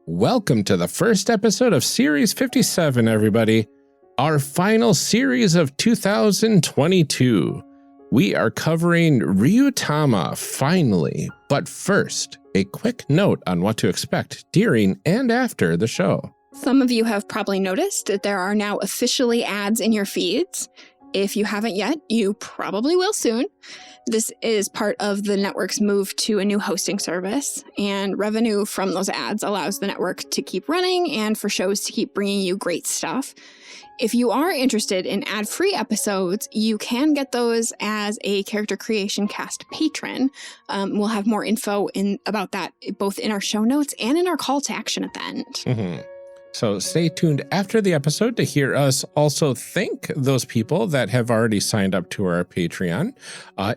Welcome to the first episode of Series 57, everybody. Our final series of 2022. We are covering Ryuutama, finally. But first, a quick note on what to expect during and after the show. Some of you have probably noticed that there are now officially ads in your feeds. If you haven't yet, you probably will soon. This is part of the network's move to a new hosting service, and revenue from those ads allows the network to keep running and for shows to keep bringing you great stuff. If you are interested in ad-free episodes, you can get those as a Character Creation Cast patron. We'll have more info about that both in our show notes and in our call to action at the end. Mm-hmm. So stay tuned after the episode to hear us also thank those people that have already signed up to our Patreon,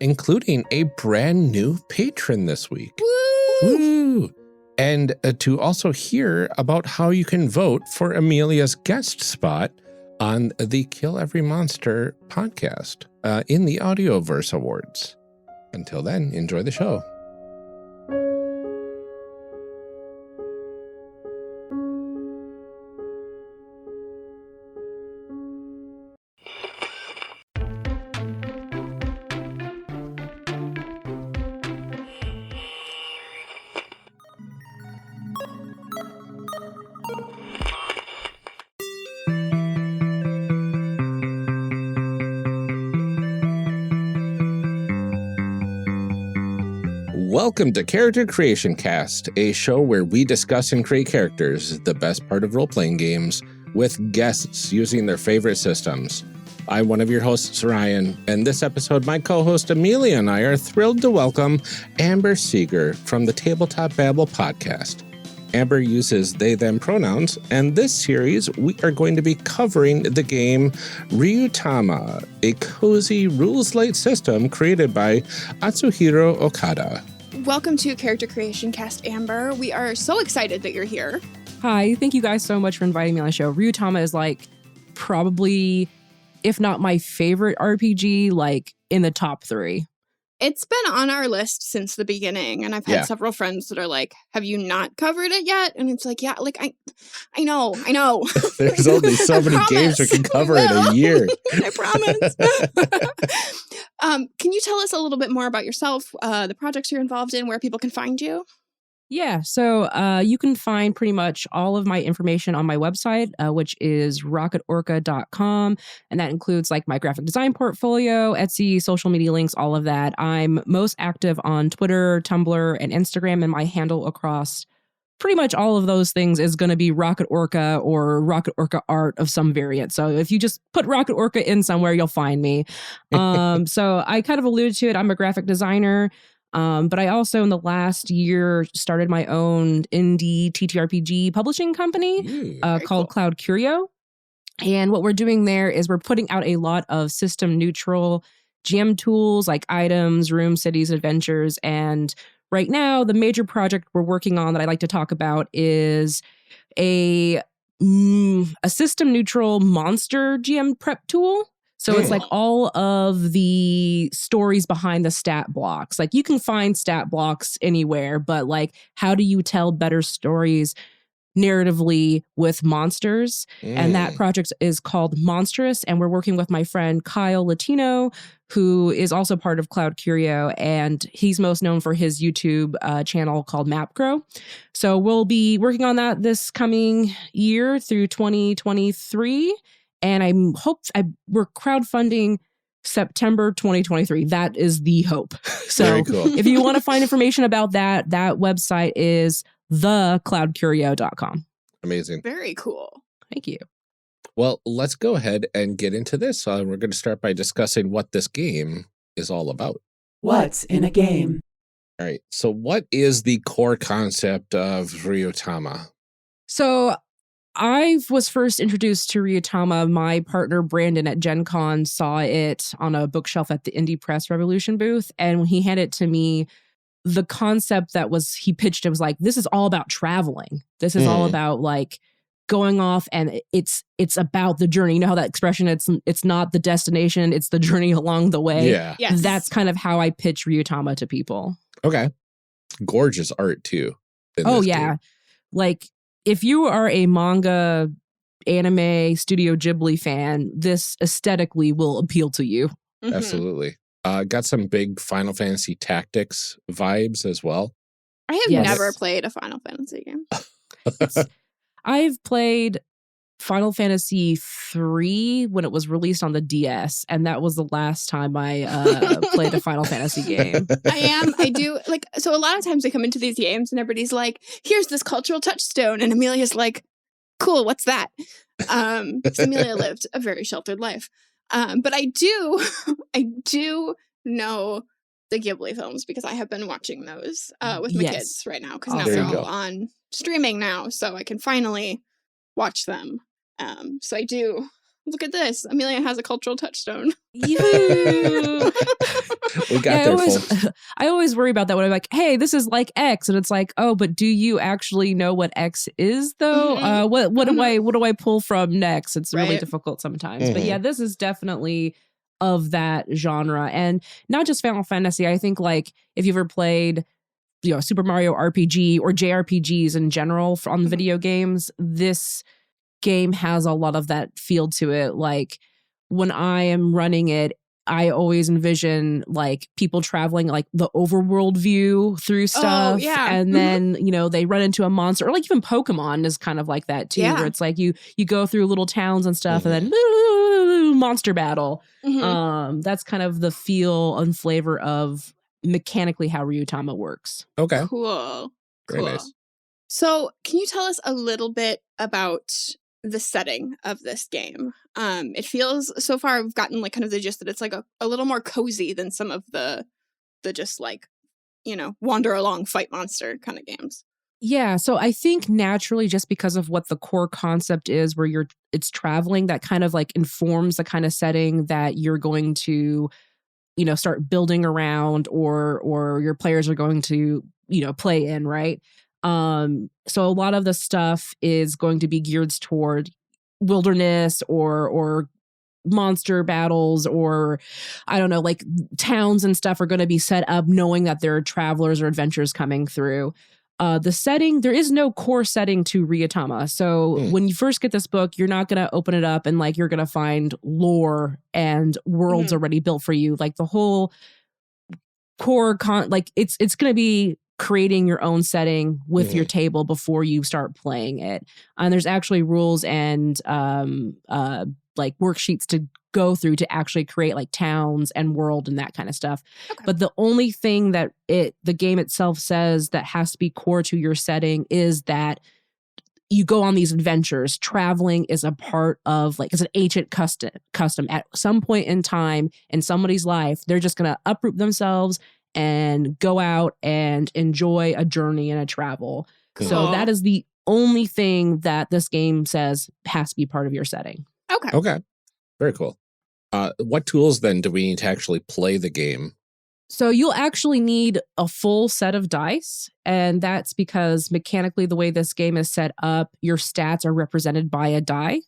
including a brand new patron this week. Woo! Woo! And to also hear about how you can vote for Amelia's guest spot on the Kill Every Monster podcast in the Audioverse Awards. Until then, enjoy the show. Welcome to Character Creation Cast, a show where we discuss and create characters, the best part of role-playing games, with guests using their favorite systems. I'm one of your hosts, Ryan, and this episode, my co-host Amelia and I are thrilled to welcome Amber Seger from the Tabletop Babble podcast. Amber uses they/them pronouns, and this series we are going to be covering the game Ryuutama, a cozy rules-light system created by Atsuhiro Okada. Welcome to Character Creation Cast, Amber. We are so excited that you're here. Hi, thank you guys so much for inviting me on the show. Ryuutama is probably, if not my favorite RPG, in the top 3. It's been on our list since the beginning, and I've had several friends that are like, have you not covered it yet? And it's like, I know. There's only so many games we can cover in a year. I promise. Can you tell us a little bit more about yourself, the projects you're involved in, where people can find you? Yeah, so you can find pretty much all of my information on my website, which is rocketorca.com. And that includes my graphic design portfolio, Etsy, social media links, all of that. I'm most active on Twitter, Tumblr, and Instagram, and my handle across pretty much all of those things is going to be Rocket Orca or Rocket Orca art of some variant. So if you just put Rocket Orca in somewhere, you'll find me. So I kind of alluded to it. I'm a graphic designer. But I also, in the last year, started my own indie TTRPG publishing company called Cloud Curio. And what we're doing there is we're putting out a lot of system-neutral GM tools like items, rooms, cities, adventures. And right now, the major project we're working on that I like to talk about is a system-neutral monster GM prep tool. So it's all of the stories behind the stat blocks. You can find stat blocks anywhere, but how do you tell better stories narratively with monsters? And that project is called Monstrous. And we're working with my friend Kyle Latino, who is also part of Cloud Curio. And he's most known for his YouTube channel called MapGrow. So we'll be working on that this coming year through 2023. And we're crowdfunding September 2023. That is the hope. So cool. If you want to find information about that website is thecloudcurio.com. Amazing. Very cool. Thank you. Well, let's go ahead and get into this. We're going to start by discussing what this game is all about. What's in a game? All right. So what is the core concept of Ryuutama? So I was first introduced to Ryuutama. My partner, Brandon, at Gen Con saw it on a bookshelf at the Indie Press Revolution booth. And when he handed it to me, the concept he pitched, it was this is all about traveling. This is all about going off, and it's about the journey. You know how that expression, it's not the destination, it's the journey along the way. Yeah. Yes. That's kind of how I pitch Ryuutama to people. Okay. Gorgeous art too. Oh yeah. Game. if you are a manga, anime, Studio Ghibli fan, this aesthetically will appeal to you. Mhm. Absolutely. Got some big Final Fantasy Tactics vibes as well. I have Yes. never played a Final Fantasy game. I've played Final Fantasy 3 when it was released on the DS, and that was the last time I played a Final Fantasy game. I do, like, so a lot of times I come into these games and everybody's like, here's this cultural touchstone. And Amelia's like, cool, what's that? 'Cause Amelia lived a very sheltered life. But I do know the Ghibli films because I have been watching those with my Yes. kids right now because Oh, now there they're you go. all on streaming now, so I can finally watch them. So I do. Look at this. Amelia has a cultural touchstone. You. We got there, folks. I always worry about that when I'm like, hey, this is like X. And it's like, oh, but do you actually know what X is though? Mhm. What do I pull from next? It's really Right. difficult sometimes. But Mhm. yeah, this is definitely of that genre. And not just Final Fantasy. I think like if you've ever played, Super Mario RPG or JRPGs in general on Mhm. video games, this game has a lot of that feel to it. Like when I am running it, I always envision like people traveling like the overworld view through stuff. yeah. And Mhm. then, they run into a monster, or like even Pokemon is kind of like that too, Yeah. where it's like you go through little towns and stuff and then monster battle. Mhm. That's kind of the feel and flavor of mechanically how Ryuutama works. Okay. Cool. Very Cool. nice. So, can you tell us a little bit about the setting of this game? It feels, so far I've gotten like kind of the gist that it's like a little more cozy than some of the just like, wander along fight monster kind of games. Yeah, so I think naturally, just because of what the core concept is, where it's traveling, that kind of like informs the kind of setting that you're going to, start building around, or your players are going to, play in, right? So a lot of the stuff is going to be geared toward wilderness or monster battles, or I don't know, like towns and stuff are going to be set up knowing that there are travelers or adventurers coming through. The setting, there is no core setting to Ryuutama. So when you first get this book, you're not going to open it up and like you're going to find lore and worlds already built for you. Like the whole core it's going to be creating your own setting with your table before you start playing it. And there's actually rules and like worksheets to go through to actually create like towns and world and that kind of stuff. Okay. But the only thing that the game itself says that has to be core to your setting is that you go on these adventures. Traveling is a part of it's an ancient custom. At some point in time in somebody's life, they're just going to uproot themselves and go out and enjoy a journey and a travel. Cool. So that is the only thing that this game says has to be part of your setting. Okay. Okay. Very cool. What tools then do we need to actually play the game? So you'll actually need a full set of dice, and that's because mechanically the way this game is set up, your stats are represented by a die.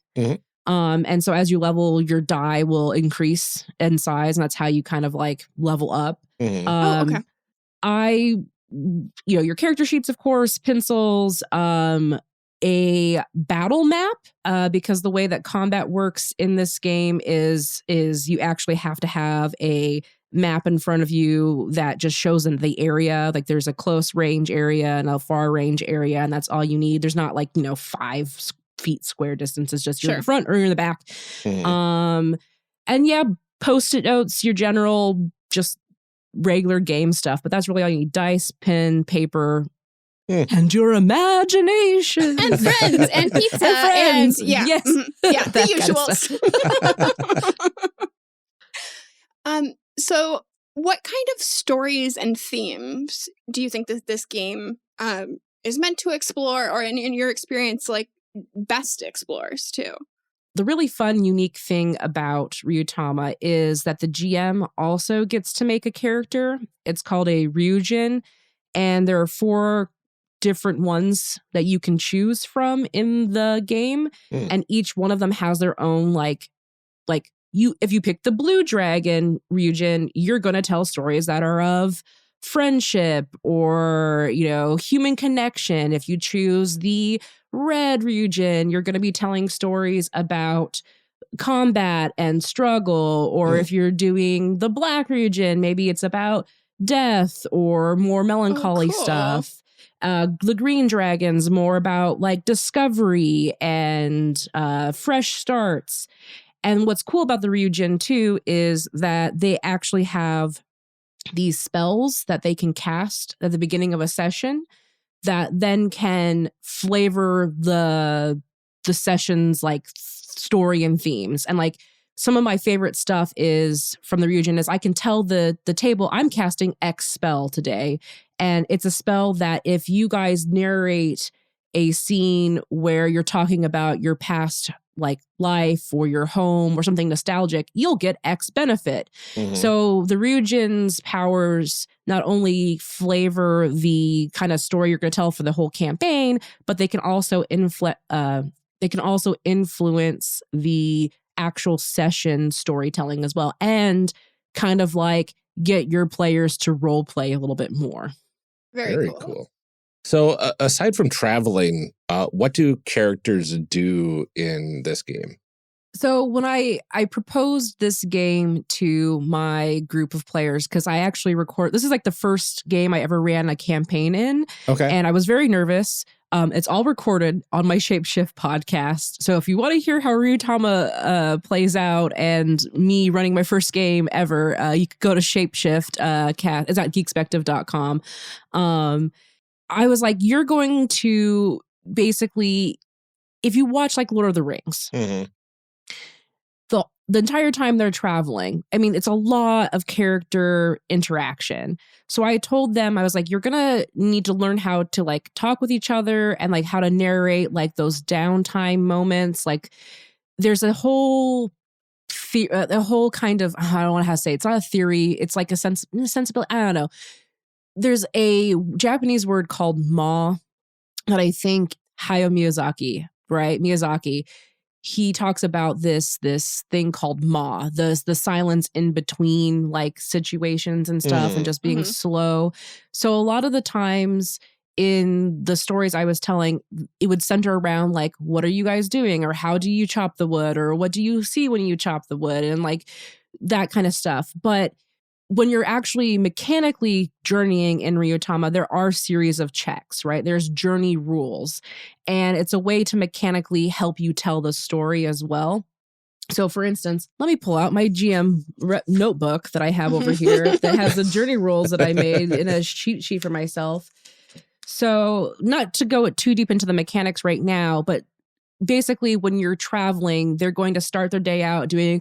And so as you level, your die will increase in size, and that's how you kind of like level up. Okay. Your character sheets, of course, pencils, a battle map, because the way that combat works in this game is you actually have to have a map in front of you that just shows in the area. Like there's a close range area and a far range area, and that's all you need. There's not 5 feet square distance. It's just you're in the front or you're in the back. And yeah, Post-it notes, your general just regular game stuff, but that's really all you need: dice, pen, paper, and your imagination, and friends, and pizza, and yeah, yes, yeah, the that usuals. So, what kind of stories and themes do you think that this game is meant to explore, or in your experience, best explores too? The really fun, unique thing about Ryuutama is that the GM also gets to make a character. It's called a Ryujin, and there are 4 different ones that you can choose from in the game, and each one of them has their own if you pick the blue dragon Ryujin, you're going to tell stories that are of friendship or, human connection. If you choose the red region, you're going to be telling stories about combat and struggle. Or if you're doing the black region, maybe it's about death or more melancholy stuff. The green dragon's more about like discovery and fresh starts. And what's cool about the Ryujin too is that they actually have these spells that they can cast at the beginning of a session that then can flavor the session's like story and themes. And like some of my favorite stuff is from the Ryujin is I can tell the table I'm casting X spell today. And it's a spell that if you guys narrate a scene where you're talking about your past like life or your home or something nostalgic, you'll get X benefit. So the Ryujin's powers not only flavor the kind of story you're going to tell for the whole campaign, but they can also influence the actual session storytelling as well, and kind of like get your players to role play a little bit more. Very cool. So aside from traveling, what do characters do in this game? So when I proposed this game to my group of players, because I actually this is like the first game I ever ran a campaign in. Okay. And I was very nervous. It's all recorded on my Shapeshift podcast. So if you want to hear how Ryuutama plays out and me running my first game ever, you could go to Shapeshift. It's at geekspective.com. I was like, you're going to basically, if you watch like Lord of the Rings, the entire time they're traveling, I mean, it's a lot of character interaction. So I told them, I was like, you're going to need to learn how to like talk with each other and like how to narrate like those downtime moments. Like there's a whole kind of, I don't know how to say it. It's not a theory. It's like a sensibility. I don't know. There's a Japanese word called ma that I think Hayao Miyazaki, he talks about this thing called ma, the silence in between like situations and stuff and just being slow. So a lot of the times in the stories I was telling, it would center around like, what are you guys doing? Or how do you chop the wood? Or what do you see when you chop the wood? And like that kind of stuff. But when you're actually mechanically journeying in Ryuutama, there are series of checks, right? There's journey rules, and it's a way to mechanically help you tell the story as well. So for instance, let me pull out my GM notebook that I have over here that has the journey rules that I made in a cheat sheet for myself. So not to go too deep into the mechanics right now, but basically when you're traveling, they're going to start their day out doing a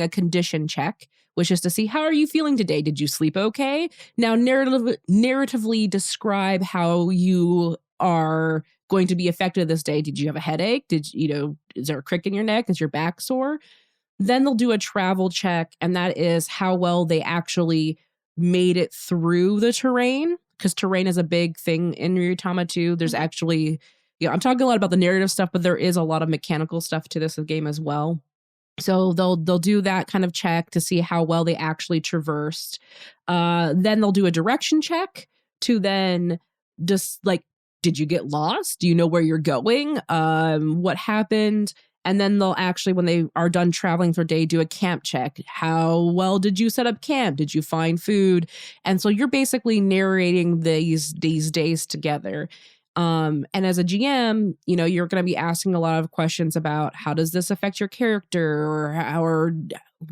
condition check, which is to see, how are you feeling today? Did you sleep okay? Now, narratively describe how you are going to be affected this day. Did you have a headache? Is there a crick in your neck? Is your back sore? Then they'll do a travel check, and that is how well they actually made it through the terrain, because terrain is a big thing in Ryuutama too. There's actually, I'm talking a lot about the narrative stuff, but there is a lot of mechanical stuff to this game as well. So they'll do that kind of check to see how well they actually traversed. Then they'll do a direction check to then just like, did you get lost? Do you know where you're going? What happened? And then they'll actually, when they are done traveling for a day, do a camp check. How well did you set up camp? Did you find food? And so you're basically narrating these days together. And as a GM, you're going to be asking a lot of questions about how does this affect your character, or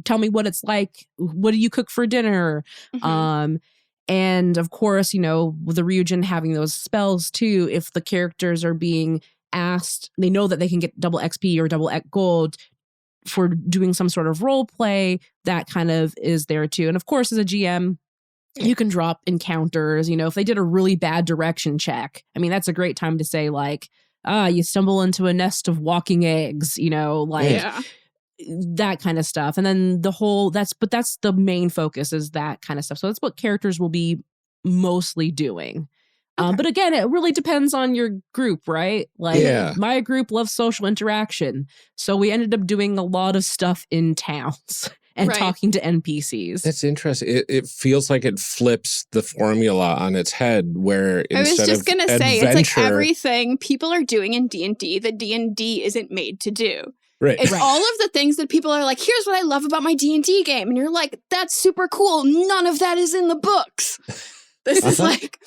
tell me what it's like. What do you cook for dinner? And of course, with the Ryujin having those spells too, if the characters are being asked, they know that they can get double XP or double gold for doing some sort of role play. That kind of is there too. And of course, as a GM, you can drop encounters, if they did a really bad direction check. I mean, that's a great time to say like, you stumble into a nest of walking eggs, that kind of stuff. And then that's the main focus, is that kind of stuff. So that's what characters will be mostly doing. But again, it really depends on your group, right? Like my group loves social interaction. So we ended up doing a lot of stuff in towns. and Right. talking to NPCs. That's interesting. It feels like it flips the formula on its head, where I was instead just of going to say, it's like adventure- everything people are doing in D&D that D&D isn't made to do. right. It's Right. all of the things that people are like, here's what I love about my D&D game. And you're like, that's super cool. None of that is in the books. This is like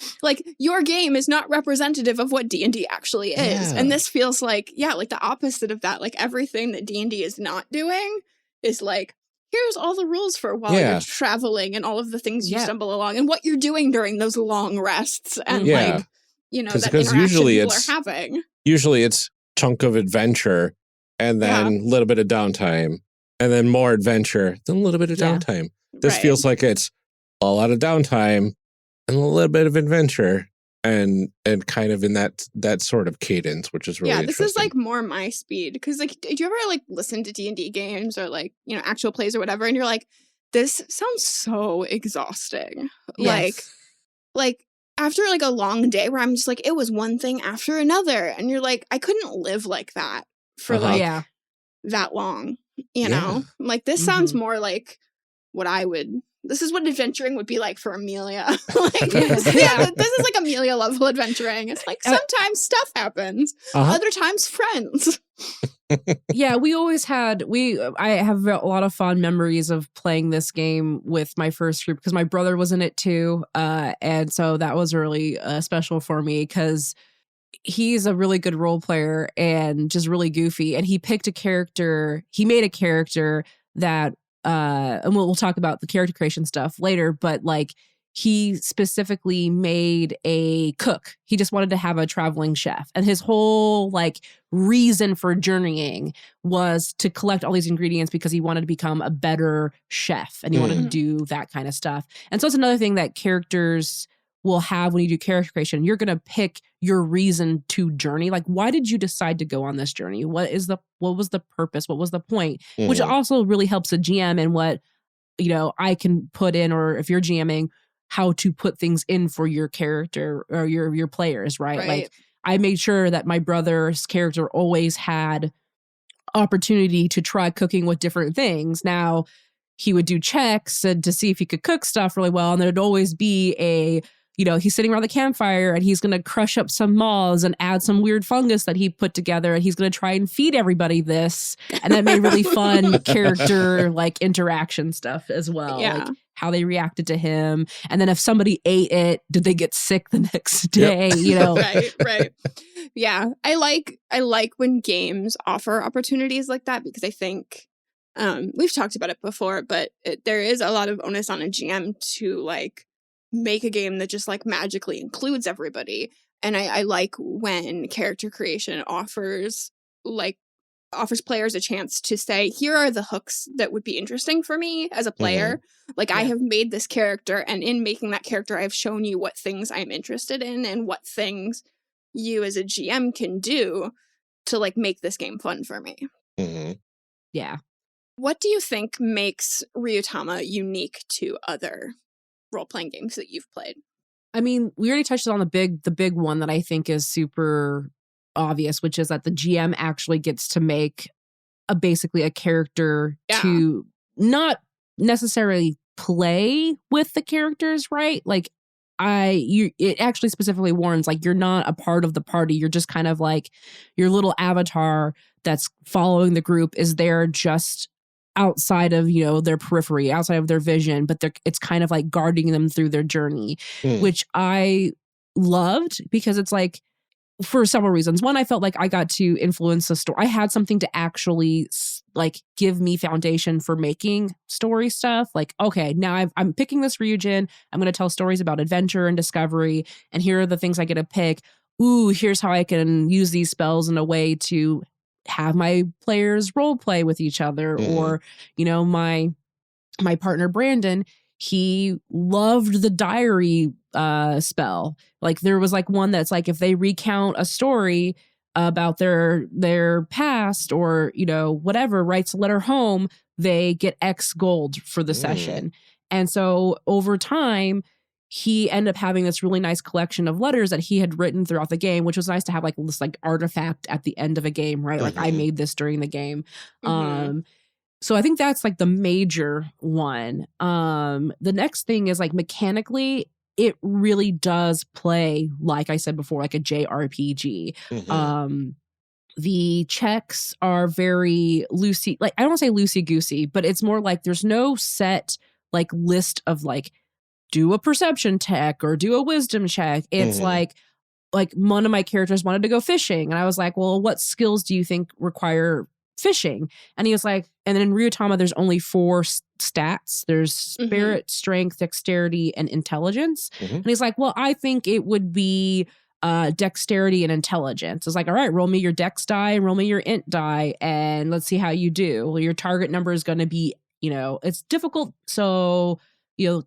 your game is not representative of what D&D actually is. Yeah. And this feels like, like the opposite of that. Like everything that D&D is not doing is like, here's all the rules for while Yeah. you're traveling and all of the things you Yeah. stumble along and what you're doing during those long rests and Yeah. like, you know, 'Cause- that 'cause interaction usually people it's- are having. Usually it's chunk of adventure and then a little bit of downtime and then more adventure, then a little bit of Yeah. downtime. This Right. feels like it's a lot of downtime and a little bit of adventure and kind of in that sort of cadence, which is really this is interesting. like more my speed because like, did you ever like listen to D&D games or like, you know, actual plays or whatever, and you're like, this sounds so exhausting. Yes. Like after like a long day where I'm just like, it was one thing after another, and you're like, I couldn't live like that for Uh-huh. like Yeah. that long, you Yeah. know? I'm like, this sounds more like what I would. This is what adventuring would be like for Amelia. Like, Yes. this is like Amelia level adventuring. It's like sometimes stuff happens, Uh-huh. other times friends. Yeah, I have a lot of fond memories of playing this game with my first group because my brother was in it too. And so that was really special for me because he's a really good role player and just really goofy. And he made a character that, and we'll talk about the character creation stuff later, but like he specifically made a cook. He just wanted to have a traveling chef. And his whole like reason for journeying was to collect all these ingredients because he wanted to become a better chef and he wanted to do that kind of stuff. And so it's another thing that characters will have when you do character creation. You're going to pick your reason to journey. Like, why did you decide to go on this journey? What was the purpose? What was the point? Which also really helps a GM in what, you know, I can put in, or if you're GMing, how to put things in for your character or your players, right? Right. Like I made sure that my brother's character always had opportunity to try cooking with different things. Now he would do checks and to see if he could cook stuff really well. And there'd always be he's sitting around the campfire and he's going to crush up some moths and add some weird fungus that he put together. And he's going to try and feed everybody this. And that made really fun character like interaction stuff as well. Yeah. Like how they reacted to him. And then if somebody ate it, did they get sick the next day? You know? Right. Yeah. I like when games offer opportunities like that because I think we've talked about it before, but there is a lot of onus on a GM to like make a game that just like magically includes everybody. And I like when character creation offers players a chance to say, here are the hooks that would be interesting for me as a player. Like I have made this character, and in making that character, I've shown you what things I'm interested in and what things you as a GM can do to like make this game fun for me. Yeah. What do you think makes Ryuutama unique to other role-playing games that you've played? I mean, we already touched on the big one that I think is super obvious, which is that the GM actually gets to make basically a character to not necessarily play with the characters, right? Like it actually specifically warns like you're not a part of the party. You're just kind of like your little avatar that's following the group is there just outside of, you know, their periphery, outside of their vision, but it's kind of like guarding them through their journey, which I loved because it's like for several reasons. One, I felt like I got to influence the story. I had something to actually like give me foundation for making story stuff. Like, okay, now I'm picking this region. I'm going to tell stories about adventure and discovery. And here are the things I get to pick. Ooh, here's how I can use these spells in a way to have my players role play with each other. Or, you know, my partner, Brandon, he loved the diary spell. Like there was like one that's like if they recount a story about their past or, you know, whatever, writes a letter home, they get X gold for the session. And so over time, he ended up having this really nice collection of letters that he had written throughout the game, which was nice to have like this like artifact at the end of a game, right? Like I made this during the game. So I think that's like the major one. The next thing is like mechanically, it really does play, like I said before, like a JRPG. The checks are very loosey, like I don't want to say loosey goosey, but it's more like there's no set like list of like do a perception check or do a wisdom check. It's like one of my characters wanted to go fishing, and I was like, well, what skills do you think require fishing? And he was like, and then in Ryuutama, there's only 4 stats. There's spirit, strength, dexterity, and intelligence. And he's like, well, I think it would be dexterity and intelligence. It's like, all right, roll me your dex die and roll me your int die, and let's see how you do. Well, your target number is going to be, it's difficult. So,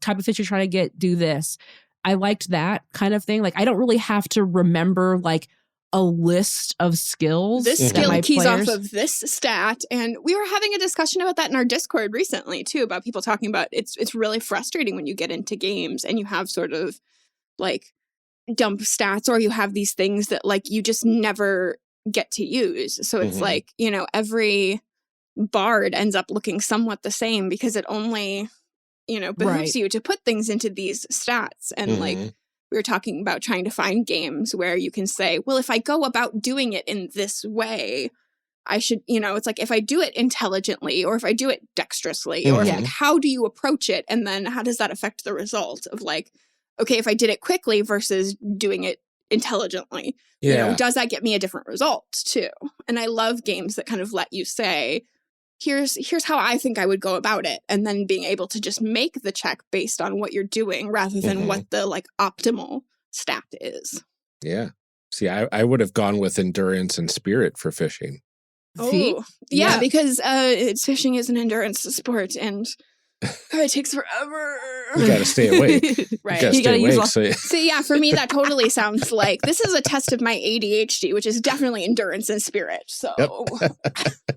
type of fish you're trying to get, do this. I liked that kind of thing. Like, I don't really have to remember like a list of skills. This skill keys off of this stat. And we were having a discussion about that in our Discord recently too, about people talking about it's really frustrating when you get into games and you have sort of like dump stats, or you have these things that like you just never get to use. So it's like, every bard ends up looking somewhat the same because it only, behooves you to put things into these stats. And like we were talking about trying to find games where you can say, well, if I go about doing it in this way, I should, it's like if I do it intelligently or if I do it dexterously or like, how do you approach it? And then how does that affect the result of like, okay, if I did it quickly versus doing it intelligently, does that get me a different result too? And I love games that kind of let you say, here's how I think I would go about it. And then being able to just make the check based on what you're doing rather than what the like optimal stat is. Yeah. See, I would have gone with endurance and spirit for fishing. Oh, yeah, because fishing is an endurance sport and it takes forever. You got to stay awake. Right. You got to stay awake. So yeah, for me, that totally sounds like this is a test of my ADHD, which is definitely endurance and spirit. So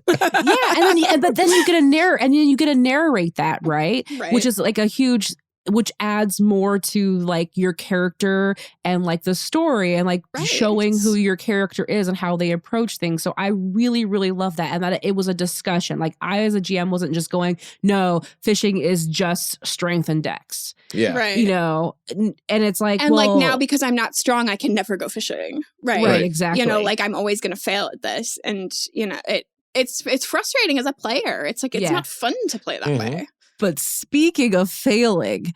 but then you get to narrate that, right? Which is like a huge, which adds more to like your character and like the story and like showing who your character is and how they approach things. So I really, really love that. And that it was a discussion. Like I, as a GM, wasn't just going, no, fishing is just strength and dex. Yeah. Right. And it's like, and like now because I'm not strong, I can never go fishing. Right. Exactly. Like I'm always going to fail at this. And, it's frustrating as a player. It's like, it's not fun to play that way. But speaking of failing,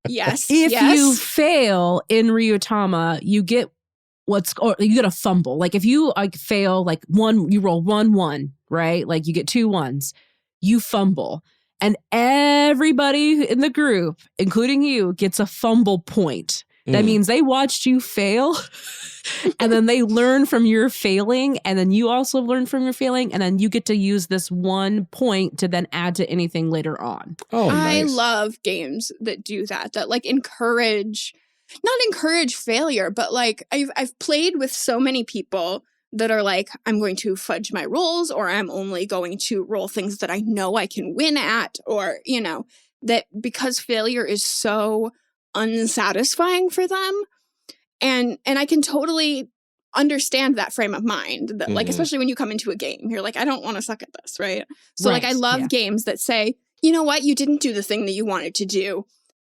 if you fail in Ryuutama, you get you get a fumble. Like if you like fail, like you roll 1-1, right? Like you get 2 1s, you fumble. And everybody in the group, including you, gets a fumble point. That means they watched you fail and then they learn from your failing. And then you also learn from your failing. And then you get to use this 1 point to then add to anything later on. Oh, I nice. love games that do that like not encourage failure, but like I've played with so many people that are like, I'm going to fudge my rolls, or I'm only going to roll things that I know I can win at, or, that because failure is so unsatisfying for them. And I can totally understand that frame of mind that like, especially when you come into a game, you're like, I don't want to suck at this. Right. So like, I love games that say, you know what, you didn't do the thing that you wanted to do,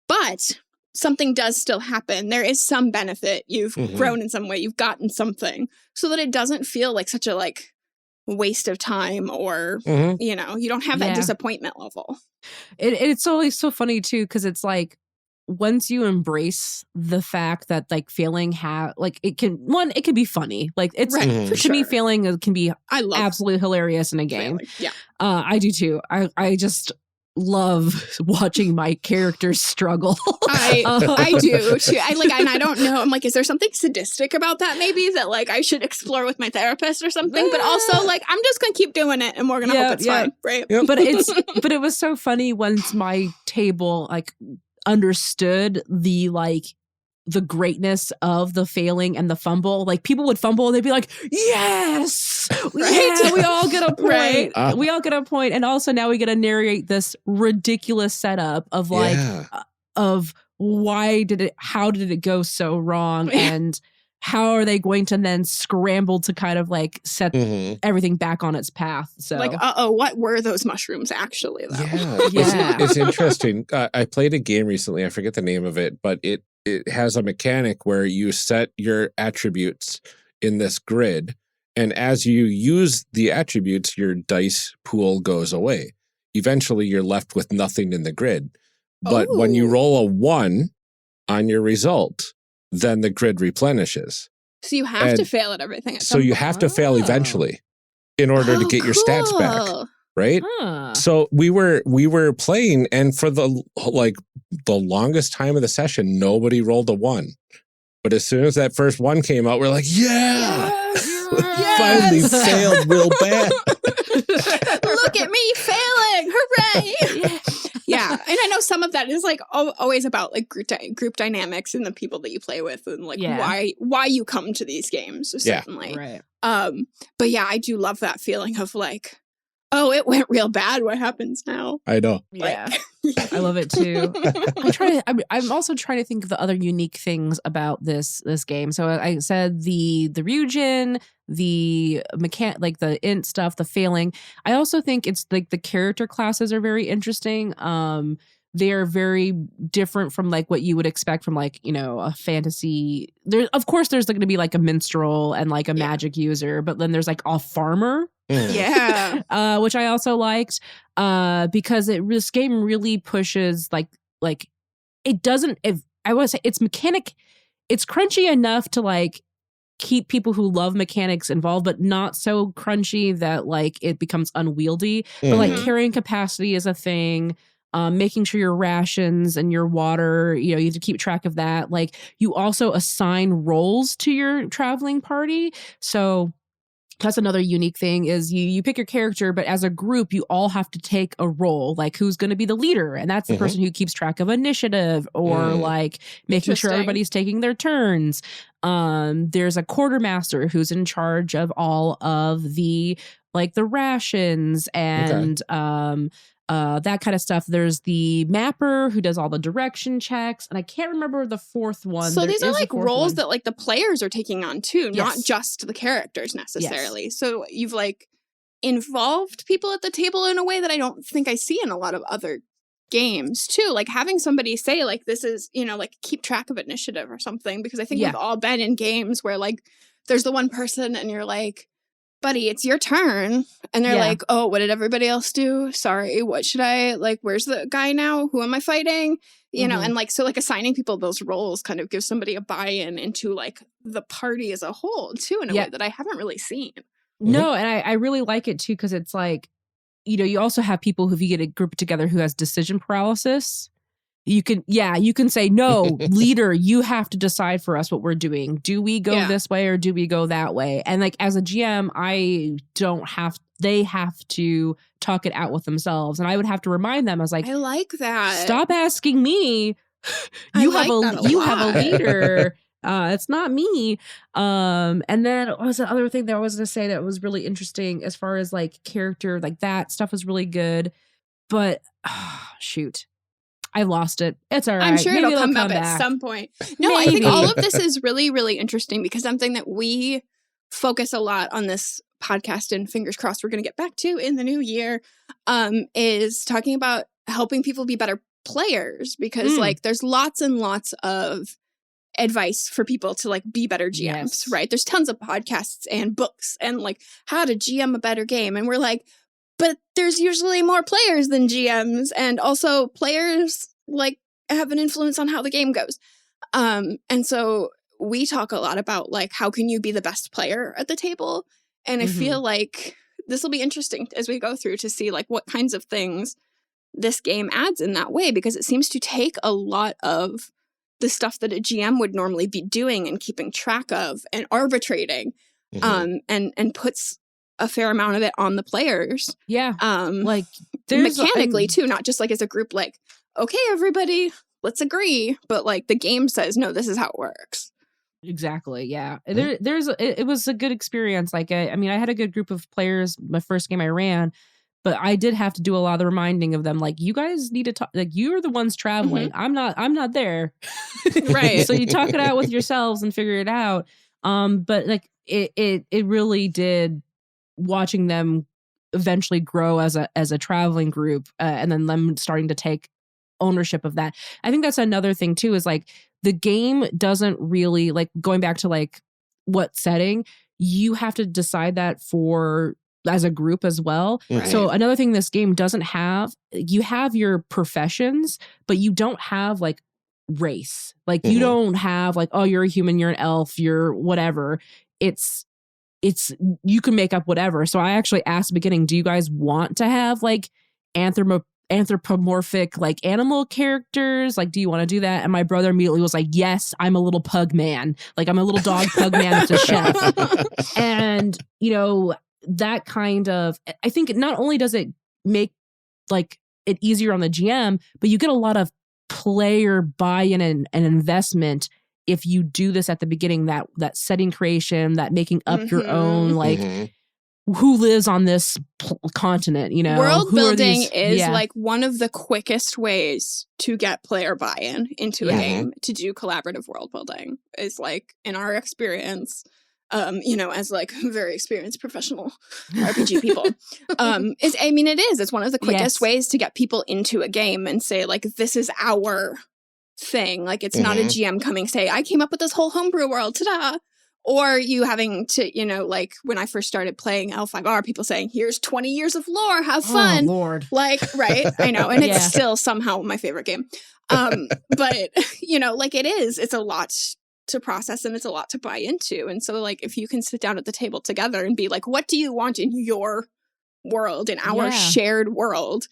but something does still happen. There is some benefit. You've grown in some way. You've gotten something so that it doesn't feel like such a like waste of time or, you don't have that disappointment level. It's always so funny too. Cause it's like, once you embrace the fact that like failing it can be funny. Like it's to me, failing can be absolutely hilarious in a game. Failing. Yeah. I do too. I just love watching my characters struggle. I do too. And I don't know. I'm like, is there something sadistic about that maybe that like I should explore with my therapist or something? But also like, I'm just going to keep doing it and we're going to hope it's fine. Right. Yep. But it was so funny once my table like understood the greatness of the failing and the fumble. Like people would fumble and they'd be like, yes, yeah, we all get a point. We all get a point. And also now we get to narrate this ridiculous setup of like, of how did it go so wrong? And how are they going to then scramble to kind of like set everything back on its path? So like, what were those mushrooms actually, though? Yeah. It's interesting. I played a game recently. I forget the name of it, but it has a mechanic where you set your attributes in this grid. And as you use the attributes, your dice pool goes away. Eventually, you're left with nothing in the grid. But when you roll a 1 on your result, then the grid replenishes. So you have to fail at everything. So you have to fail eventually in order to get your stats back, right? So we were playing, and for the longest time of the session, nobody rolled a 1. But as soon as that first 1 came out, we're like, finally failed real bad. Look at me failing! Hooray! Yeah, and I know some of that is like always about like group dynamics and the people that you play with, and like why you come to these games. Certainly, right. But yeah, I do love that feeling of like, oh, it went real bad. What happens now? I know. Yeah, I love it too. I'm also trying to think of the other unique things about this game. So I said the Ryujin, the like the int stuff, the failing. I also think it's like the character classes are very interesting. They are very different from like what you would expect from like, a fantasy. Of course, there's going to be like a minstrel and like a magic user, but then there's like a farmer. Yeah. Which I also liked because this game really pushes like it doesn't. I want to say it's crunchy enough to like keep people who love mechanics involved, but not so crunchy that like it becomes unwieldy. But like carrying capacity is a thing. Making sure your rations and your water, you have to keep track of that. Like you also assign roles to your traveling party. So that's another unique thing is you pick your character, but as a group, you all have to take a role, like who's going to be the leader. And that's the person who keeps track of initiative or like making sure everybody's taking their turns. There's a quartermaster who's in charge of all of the rations and that kind of stuff. There's the mapper who does all the direction checks, and I can't remember the fourth one. So these are like roles that like the players are taking on too, not just the characters necessarily. So you've like involved people at the table in a way that I don't think I see in a lot of other games too. Like having somebody say like, this is, like keep track of initiative or something, because I think we've all been in games where like there's the one person and you're like, buddy, it's your turn. And they're like, oh, what did everybody else do? Sorry, what should I, like, where's the guy now? Who am I fighting? You know, and like, so like assigning people those roles kind of gives somebody a buy-in into like the party as a whole too, in a way that I haven't really seen. No, and I really like it too, because it's like, you also have people who, if you get a group together who has decision paralysis, you can say, no, leader, you have to decide for us what we're doing. Do we go this way or do we go that way? And like, as a GM, they have to talk it out with themselves. And I would have to remind them, I was like, I like that. Stop asking me. You have a leader. It's not me. And then what was the other thing that I was going to say that was really interesting as far as like character, like that stuff was really good. But shoot. I lost it. It's all right. I'm sure it'll come up at some point. No, I think all of this is really, really interesting, because something that we focus a lot on this podcast, and fingers crossed we're going to get back to in the new year, is talking about helping people be better players, because like there's lots and lots of advice for people to like be better GMs, right? There's tons of podcasts and books and like how to GM a better game. And we're like, but there's usually more players than GMs, and also players like have an influence on how the game goes. And so we talk a lot about like, how can you be the best player at the table? And I feel like this will be interesting as we go through to see like what kinds of things this game adds in that way, because it seems to take a lot of the stuff that a GM would normally be doing and keeping track of and arbitrating, and puts a fair amount of it on the players. Yeah. Like mechanically too, not just like as a group, like, okay, everybody, let's agree. But like the game says, no, this is how it works. Exactly. Yeah. It was a good experience. Like, I mean, I had a good group of players my first game I ran, but I did have to do a lot of the reminding of them. Like, you guys need to talk, like, you're the ones traveling. I'm not there. Right. So you talk it out with yourselves and figure it out. But like it really did, watching them eventually grow as a traveling group, and then them starting to take ownership of that. I think that's another thing too, is like the game doesn't really, like, going back to like what setting, you have to decide that for as a group as well. Right. So another thing this game doesn't have, you have your professions, but you don't have like race. Like you don't have like, oh, you're a human, you're an elf, you're whatever. It's you can make up whatever. So I actually asked at the beginning, do you guys want to have like anthropomorphic like animal characters? Like, do you want to do that? And my brother immediately was like, yes, I'm a little pug man. Like, I'm a little dog pug man that's a chef. And, you know, that kind of, I think not only does it make like it easier on the GM, but you get a lot of player buy-in and investment if you do this at the beginning, that setting creation, that making up your own, like, who lives on this continent, you know? World building is like one of the quickest ways to get player buy-in into a game, to do collaborative world building, is like, in our experience, you know, as like very experienced professional RPG people, it's one of the quickest ways to get people into a game and say like, this is our thing. Like, it's not a GM coming say, I came up with this whole homebrew world, ta-da. Or you having to, you know, like when I first started playing L5R, people saying, here's 20 years of lore, have fun. Oh, Lord. Like, right, I know. And it's still somehow my favorite game. But, you know, like it's a lot to process and it's a lot to buy into. And so like, if you can sit down at the table together and be like, what do you want in your world, in our shared world?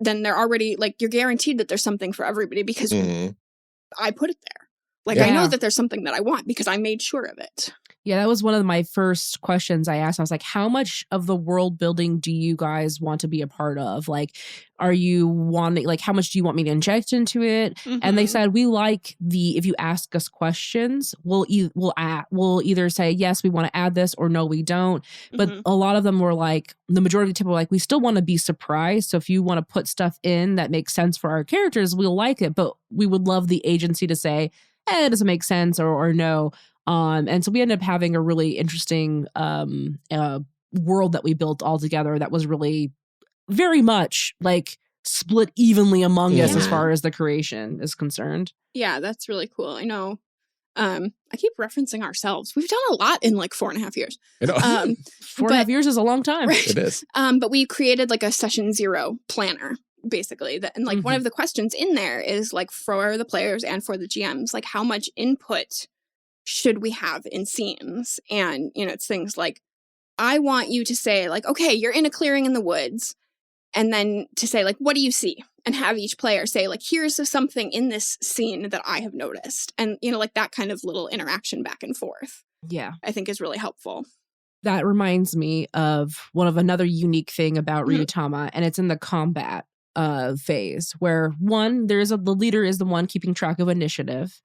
Then they're already like, you're guaranteed that there's something for everybody because I put it there. Like, I know that there's something that I want because I made sure of it. Yeah, that was one of my first questions I asked. I was like, how much of the world building do you guys want to be a part of? Like, are you wanting, like, how much do you want me to inject into it? And they said, we like if you ask us questions, we'll either say, yes, we want to add this, or no, we don't. But a lot of them were like, the majority of the people were like, we still want to be surprised. So if you want to put stuff in that makes sense for our characters, we'll like it. But we would love the agency to say, it doesn't make sense, or no. And so we ended up having a really interesting world that we built all together that was really very much like split evenly among us as far as the creation is concerned. Yeah, that's really cool. I know. I keep referencing ourselves. We've done a lot in like 4.5 years. 4.5 years is a long time. Right. It is. But we created like a session 0 planner, basically. And like one of the questions in there is like, for the players and for the GMs, like, how much input should we have in scenes? And, you know, it's things like, I want you to say like, okay, you're in a clearing in the woods. And then to say like, what do you see? And have each player say like, here's something in this scene that I have noticed. And, you know, like that kind of little interaction back and forth. Yeah. I think is really helpful. That reminds me of another unique thing about Ryuutama, and it's in the combat phase where the leader is the one keeping track of initiative.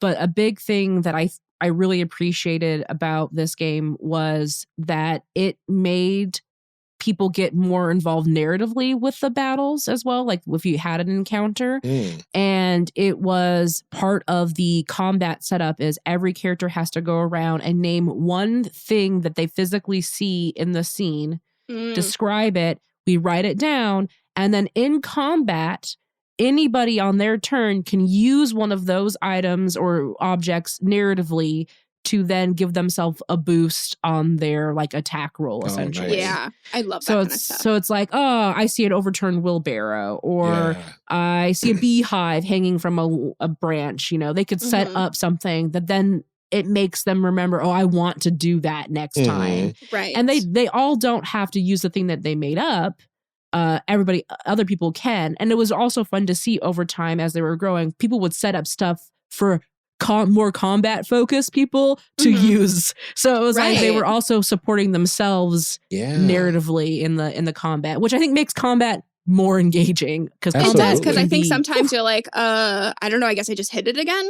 But a big thing that I really appreciated about this game was that it made people get more involved narratively with the battles as well, like if you had an encounter. And it was part of the combat setup is every character has to go around and name one thing that they physically see in the scene, describe it, we write it down, and then in combat, anybody on their turn can use one of those items or objects narratively to then give themselves a boost on their like attack roll, essentially. Nice. Yeah, I love that kind of stuff. So it's like, oh, I see an overturned wheelbarrow, or I see a beehive hanging from a branch. You know, they could set up something that then it makes them remember, oh, I want to do that next time. Right. And they all don't have to use the thing that they made up. Other people can. And it was also fun to see over time as they were growing, people would set up stuff for more combat focused people to use. So it was like they were also supporting themselves narratively in the combat, which I think makes combat more engaging. Because it does, because I think sometimes you're like, I don't know, I guess I just hit it again.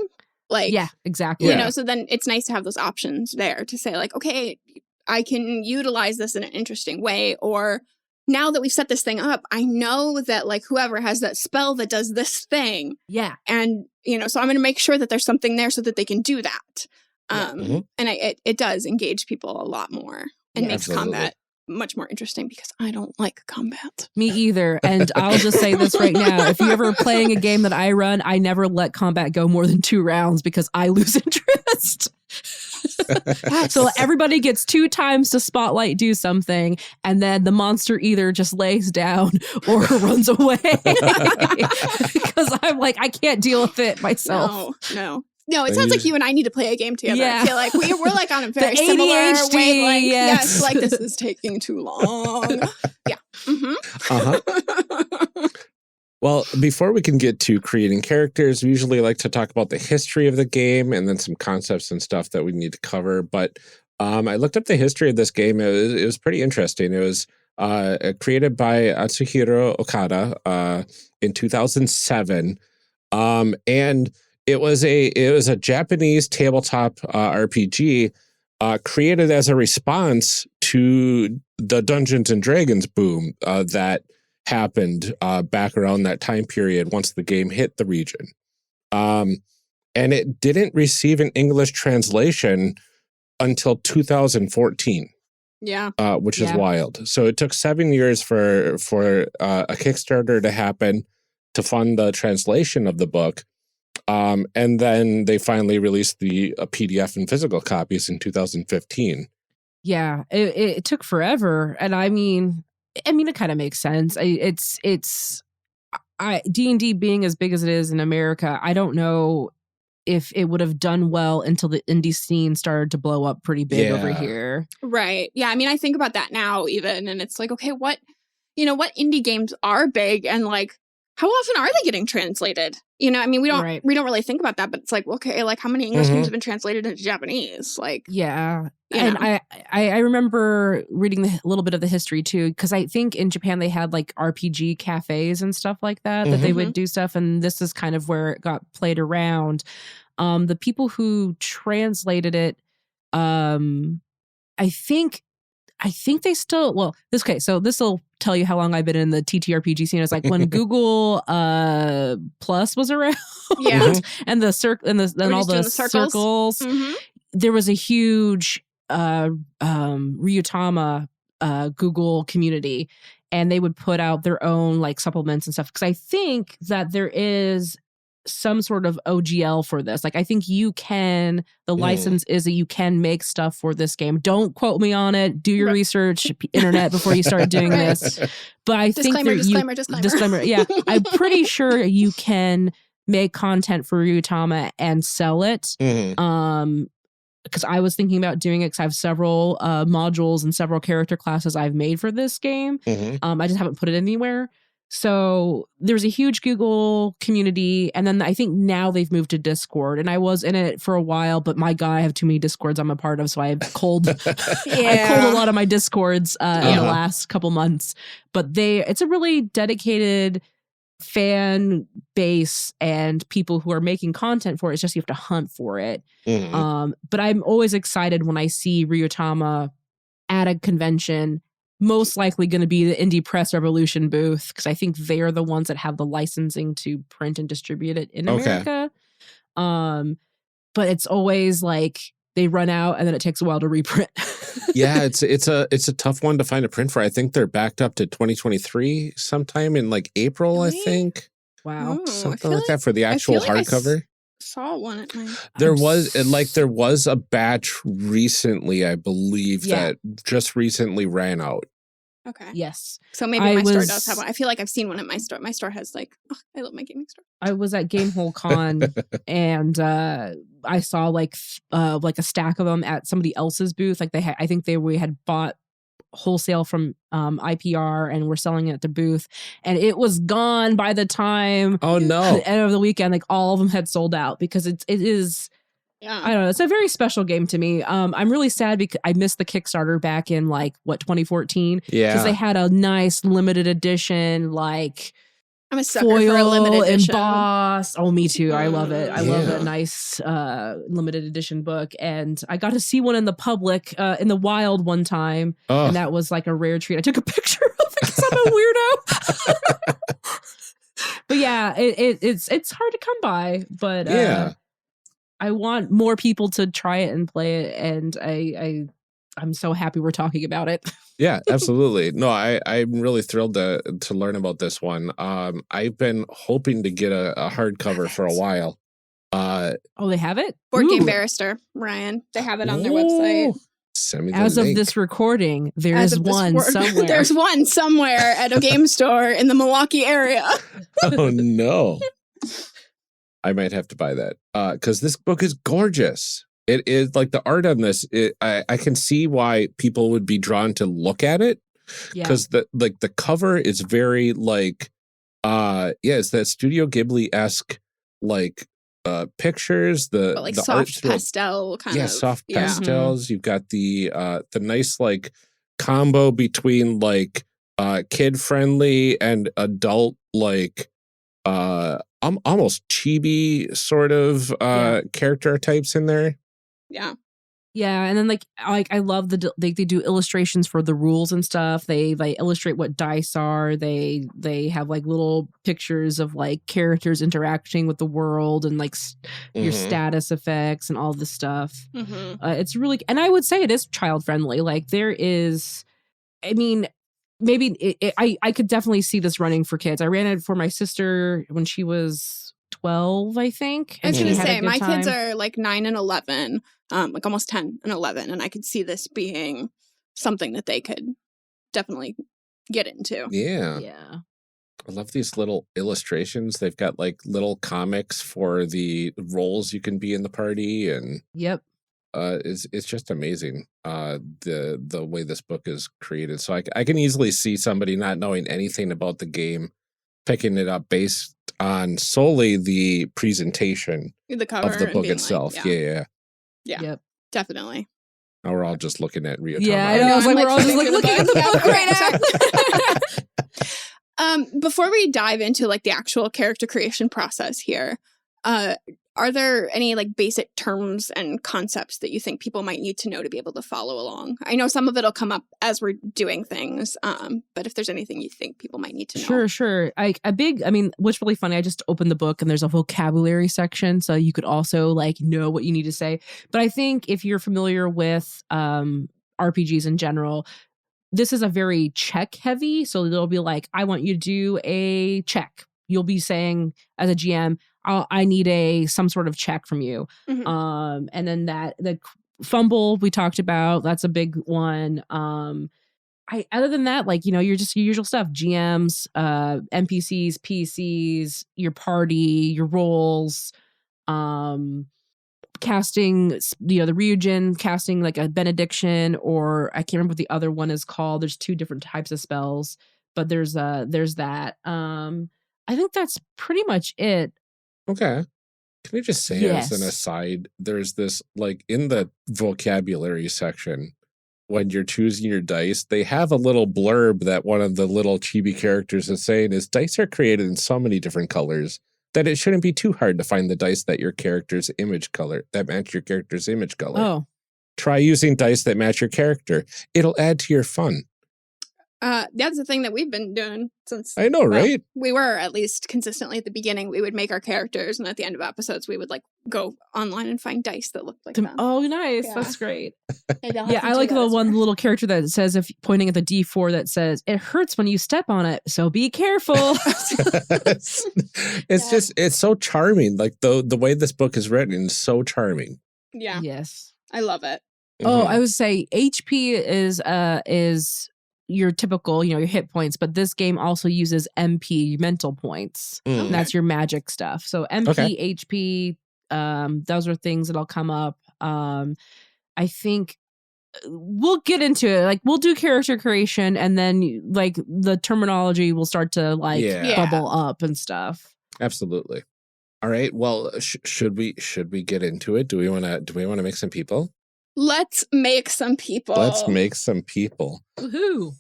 Like, yeah, exactly. You know, so then it's nice to have those options there to say like, okay, I can utilize this in an interesting way, or now that we've set this thing up, I know that like whoever has that spell that does this thing. Yeah. And, you know, so I'm going to make sure that there's something there so that they can do that. And it does engage people a lot more and makes Absolutely. combat much more interesting because I don't like combat. Me either. And I'll just say this right now. If you're ever playing a game that I run, I never let combat go more than 2 rounds because I lose interest. So everybody gets 2 times to spotlight do something, and then the monster either just lays down or runs away. Because I'm like, I can't deal with it myself. No, it sounds like you and I need to play a game together. Yeah. I feel like we're like on a very similar ADHD, wavelength. yes. Yes, like this is taking too long. Yeah. Well, before we can get to creating characters, we usually like to talk about the history of the game and then some concepts and stuff that we need to cover. But I looked up the history of this game. It was pretty interesting. It was created by Atsuhiro Okada in 2007. And it was a Japanese tabletop RPG created as a response to the Dungeons and Dragons boom that happened back around that time period once the game hit the region. And it didn't receive an English translation until 2014. Yeah. Which is wild. So it took 7 years for a Kickstarter to happen to fund the translation of the book. And then they finally released the PDF and physical copies in 2015. Yeah, it took forever. And I mean, it kind of makes sense. D&D being as big as it is in America, I don't know if it would have done well until the indie scene started to blow up pretty big over here. Right. Yeah. I mean, I think about that now even, and it's like, okay, what indie games are big and like, how often are they getting translated? I mean, we don't really think about that, but it's like, okay, like how many English games have been translated into Japanese? Like, yeah. And I remember reading a little bit of the history too, because I think in Japan they had like RPG cafes and stuff like that they would do stuff. And this is kind of where it got played around. The people who translated it, I think they still, so this will tell you how long I've been in the TTRPG scene. It's like when Google Plus was around, and all the circles. There was a huge Ryuutama Google community, and they would put out their own like supplements and stuff. Because I think that there is some sort of OGL for this. Like I think the license is that you can make stuff for this game. Don't quote me on it. Do your research, internet, before you start doing this. But I think disclaimer. Yeah, I'm pretty sure you can make content for Ryuutama and sell it. Because I was thinking about doing it because I have several modules and several character classes I've made for this game. I just haven't put it anywhere. So there's a huge Google community, and then I think now they've moved to Discord, and I was in it for a while, but my God, I have too many Discords I'm a part of, so I've culled a lot of my Discords in the last couple months. But it's a really dedicated fan base and people who are making content for it. It's just you have to hunt for it. But I'm always excited when I see Ryuutama at a convention. Most likely going to be the Indie Press Revolution booth because I think they're the ones that have the licensing to print and distribute it in America. But it's always like they run out and then it takes a while to reprint. Yeah, it's a tough one to find a print for. I think they're backed up to 2023 sometime in like April, really? I think. Wow. Something like that for the actual hardcover. Saw one at my there was a batch recently, I believe, that just recently ran out. Okay. Yes. So maybe my store does have one. I feel like I've seen one at my store. My store has like, I love my gaming store. I was at Gamehole Con and I saw like a stack of them at somebody else's booth. Like we had bought wholesale from IPR and we're selling it at the booth, and it was gone by the time the end of the weekend. Like all of them had sold out because it is I don't know, it's a very special game to me. I'm really sad because I missed the Kickstarter back in 2014 because they had a nice limited edition I'm a sucker for a limited edition. Embossed. Oh, me too. I love it. I love a nice limited edition book. And I got to see one in the public, in the wild one time. And that was like a rare treat. I took a picture of it because I'm a weirdo. But yeah, it's hard to come by. But want more people to try it and play it, and I'm so happy we're talking about it. Yeah, absolutely. No, I'm really thrilled to learn about this one. I've been hoping to get a hardcover for a while. Oh, they have it? Board Game Ooh. Barrister, Ryan. They have it on their website. Send me the As link. of this recording, there's one somewhere. There's one somewhere at a game store in the Milwaukee area. Oh, no. I might have to buy that because this book is gorgeous. It is like the art on this. I can see why people would be drawn to look at it because the cover is very like, it's that Studio Ghibli-esque like pictures. But the soft art pastel kind of. soft pastels. You've got the nice like combo between like kid friendly and adult like almost chibi sort of character types in there. Yeah. Yeah, and then like I love they do illustrations for the rules and stuff. They illustrate what dice are. They have like little pictures of like characters interacting with the world and like your status effects and all this stuff. It's really, and I would say it is child friendly. Like there is, I mean, maybe I could definitely see this running for kids. I ran it for my sister when she was 12, I think. I was going to say, my kids are like 9 and 11, like almost 10 and 11. And I could see this being something that they could definitely get into. Yeah. Yeah. I love these little illustrations. They've got like little comics for the roles you can be in the party. And yep. It's just amazing the way this book is created. So I can easily see somebody not knowing anything about the game picking it up based on solely the presentation The cover of the book being itself. Like, Yeah. Yep. Definitely. Now we're all just looking at Ryuutama. Yeah, I know. I was like, we're all just like looking at the book right now. Before we dive into like the actual character creation process here, are there any like basic terms and concepts that you think people might need to know to be able to follow along? I know some of it'll come up as we're doing things, but if there's anything you think people might need to know. Sure. What's really funny, I just opened the book and there's a vocabulary section, so you could also like know what you need to say. But I think if you're familiar with RPGs in general, this is a very check heavy. So they'll be like, I want you to do a check. You'll be saying as a GM, I need some sort of check from you. And then the fumble we talked about, that's a big one. Other than that, like, you're just your usual stuff, GMs, NPCs, PCs, your party, your roles, casting, the Ryujin, casting like a benediction, or I can't remember what the other one is called. There's 2 different types of spells, but there's that. I think that's pretty much it. Okay. Can I just say as an aside, there's this like in the vocabulary section, when you're choosing your dice, they have a little blurb that one of the little chibi characters is saying is dice are created in so many different colors that it shouldn't be too hard to find the dice that match your character's image color. Oh. Try using dice that match your character. It'll add to your fun. That's the thing that we've been doing since. I know, right? We were at least consistently at the beginning. We would make our characters, and at the end of episodes, we would like go online and find dice that looked like them. Oh, nice! Yeah. That's great. Yeah, I like the little character that says, if pointing at the D4, that says it hurts when you step on it, so be careful. It's so charming. Like the way this book is written is so charming. Yeah. Yes, I love it. Oh, I would say HP is your typical, your hit points, but this game also uses MP, mental points. And that's your magic stuff. So MP, HP, those are things that'll come up. I think we'll get into it. Like, we'll do character creation, and then like the terminology will start to bubble up and stuff. Absolutely. All right. Well, should we get into it? Do we want to make some people? Let's make some people. Woohoo!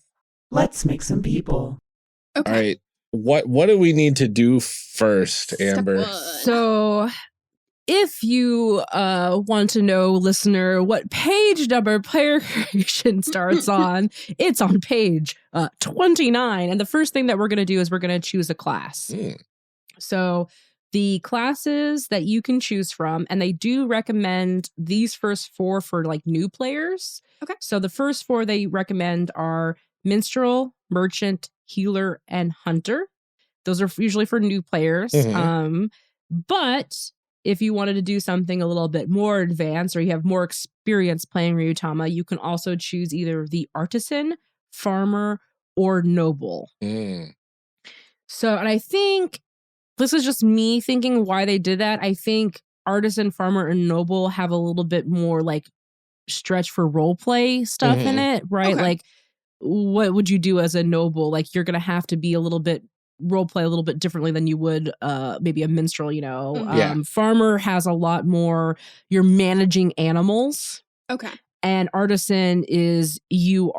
Let's make some people. Okay. All right. What do we need to do first, Amber? So, if you want to know, listener, what page number player creation starts on, it's on page 29. And the first thing that we're going to do is we're going to choose a class. So The classes that you can choose from, and they do recommend these first 4 for like new players. Okay. So the first 4 they recommend are Minstrel, Merchant, Healer, and Hunter. Those are usually for new players. But if you wanted to do something a little bit more advanced, or you have more experience playing Ryuutama, you can also choose either the Artisan, Farmer, or Noble. So, and I think this is just me thinking why they did that. I think Artisan, Farmer, and Noble have a little bit more like stretch for role play stuff in it, right? Okay. Like, what would you do as a Noble? Like, you're going to have to be a little bit role play a little bit differently than you would maybe a Minstrel, you know. Yeah. Farmer has a lot more, you're managing animals. Okay. And Artisan is you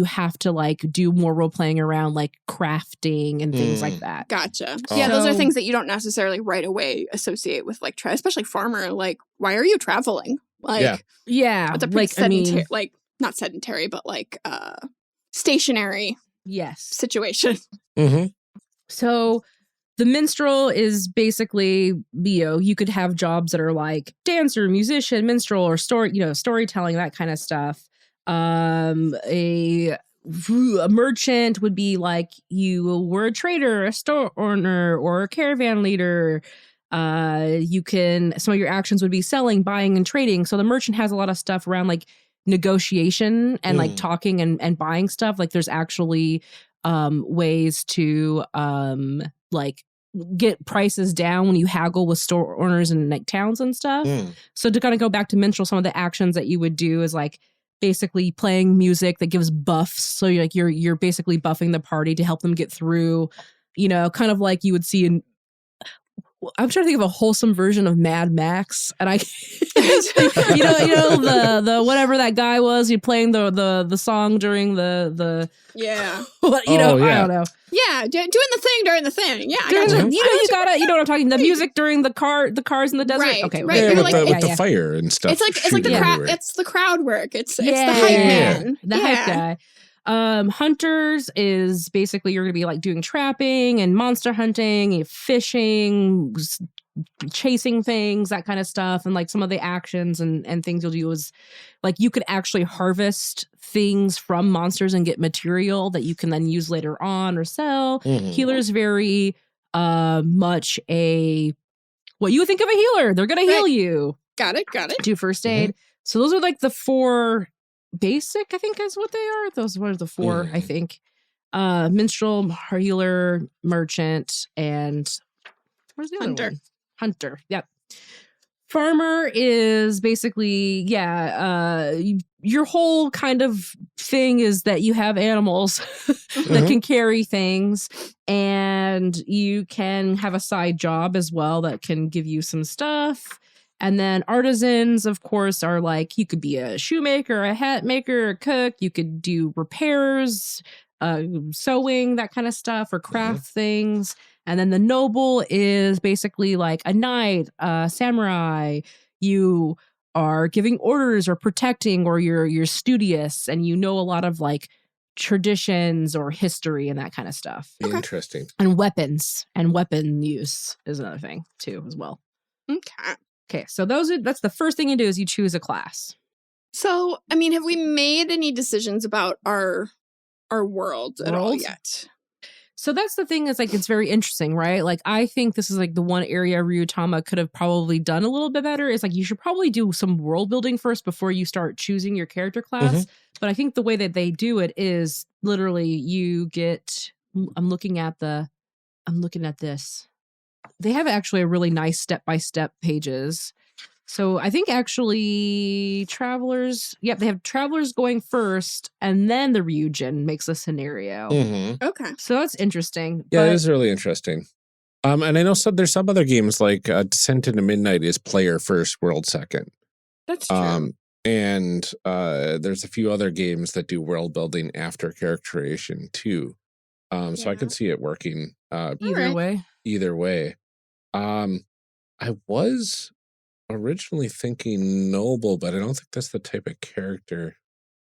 have to like do more role playing around like crafting and things like that. Gotcha. Oh. Yeah, those are So- things that you don't necessarily right away associate with like especially Farmer. Like, why are you traveling? Like, Yeah. Yeah. it's a pretty Like, I sedentary, mean, like not sedentary, but like stationary yes. situation. So the minstrel is basically, you know, you could have jobs that are like dancer, musician, minstrel, or storytelling, that kind of stuff. A merchant would be like you were a trader, a store owner, or a caravan leader. Some of your actions would be selling, buying, and trading. So the merchant has a lot of stuff around like negotiation and like talking and buying stuff. Like there's actually ways to like get prices down when you haggle with store owners and like towns and stuff. So to kind of go back to minstrel, some of the actions that you would do is like basically playing music that gives buffs. So you're basically buffing the party to help them get through, you know, kind of like you would see in, I'm trying to think of a wholesome version of Mad Max, and I, you know the whatever that guy was, you playing the song during the Yeah. you know, yeah. I don't know. Yeah, doing the thing during the thing. Yeah, I During gotcha. the, you know what I'm talking. The music during the cars in the desert. Right, Okay, right. Yeah, You're with, like- the, with yeah, the fire and stuff. It's like the shooting crowd. everywhere. It's the crowd work. It's the Yeah. hype man. The hype guy. Hunters is basically you're gonna be like doing trapping and monster hunting, fishing, chasing things, that kind of stuff. And like some of the actions and things you'll do is like you could actually harvest things from monsters and get material that you can then use later on or sell. Healer's very much a what you would think of a healer. They're gonna heal you. Got it. Do first aid. So those are like the 4 basic, I think is what they are. Those were the 4, I think. Minstrel, healer, merchant, and where's the other Hunter. one? Hunter. Yep. Farmer is basically, your whole kind of thing is that you have animals that can carry things, and you can have a side job as well that can give you some stuff. And then artisans, of course, are like, you could be a shoemaker, a hat maker, a cook. You could do repairs, sewing, that kind of stuff, or craft things. And then the noble is basically like a knight, a samurai. You are giving orders or protecting, or you're studious and you know a lot of like traditions or history and that kind of stuff. Interesting. And weapons and weapon use is another thing too, as well. Okay. Okay, so that's the first thing you do is you choose a class. So, I mean, have we made any decisions about our world at all World? yet? So that's the thing is like it's very interesting, right? Like I think this is like the one area Ryuutama could have probably done a little bit better is like you should probably do some world building first before you start choosing your character class. But I think the way that they do it is literally you get I'm looking at this. They have actually a really nice step-by-step pages. So I think actually travelers, they have travelers going first and then the Ryujin makes a scenario. Okay. So that's interesting. Yeah, but it is really interesting. And I know there's some other games like Descent into Midnight is player first, world second. That's true. And there's a few other games that do world building after character creation too. So I can see it working either way. I was originally thinking noble, but I don't think that's the type of character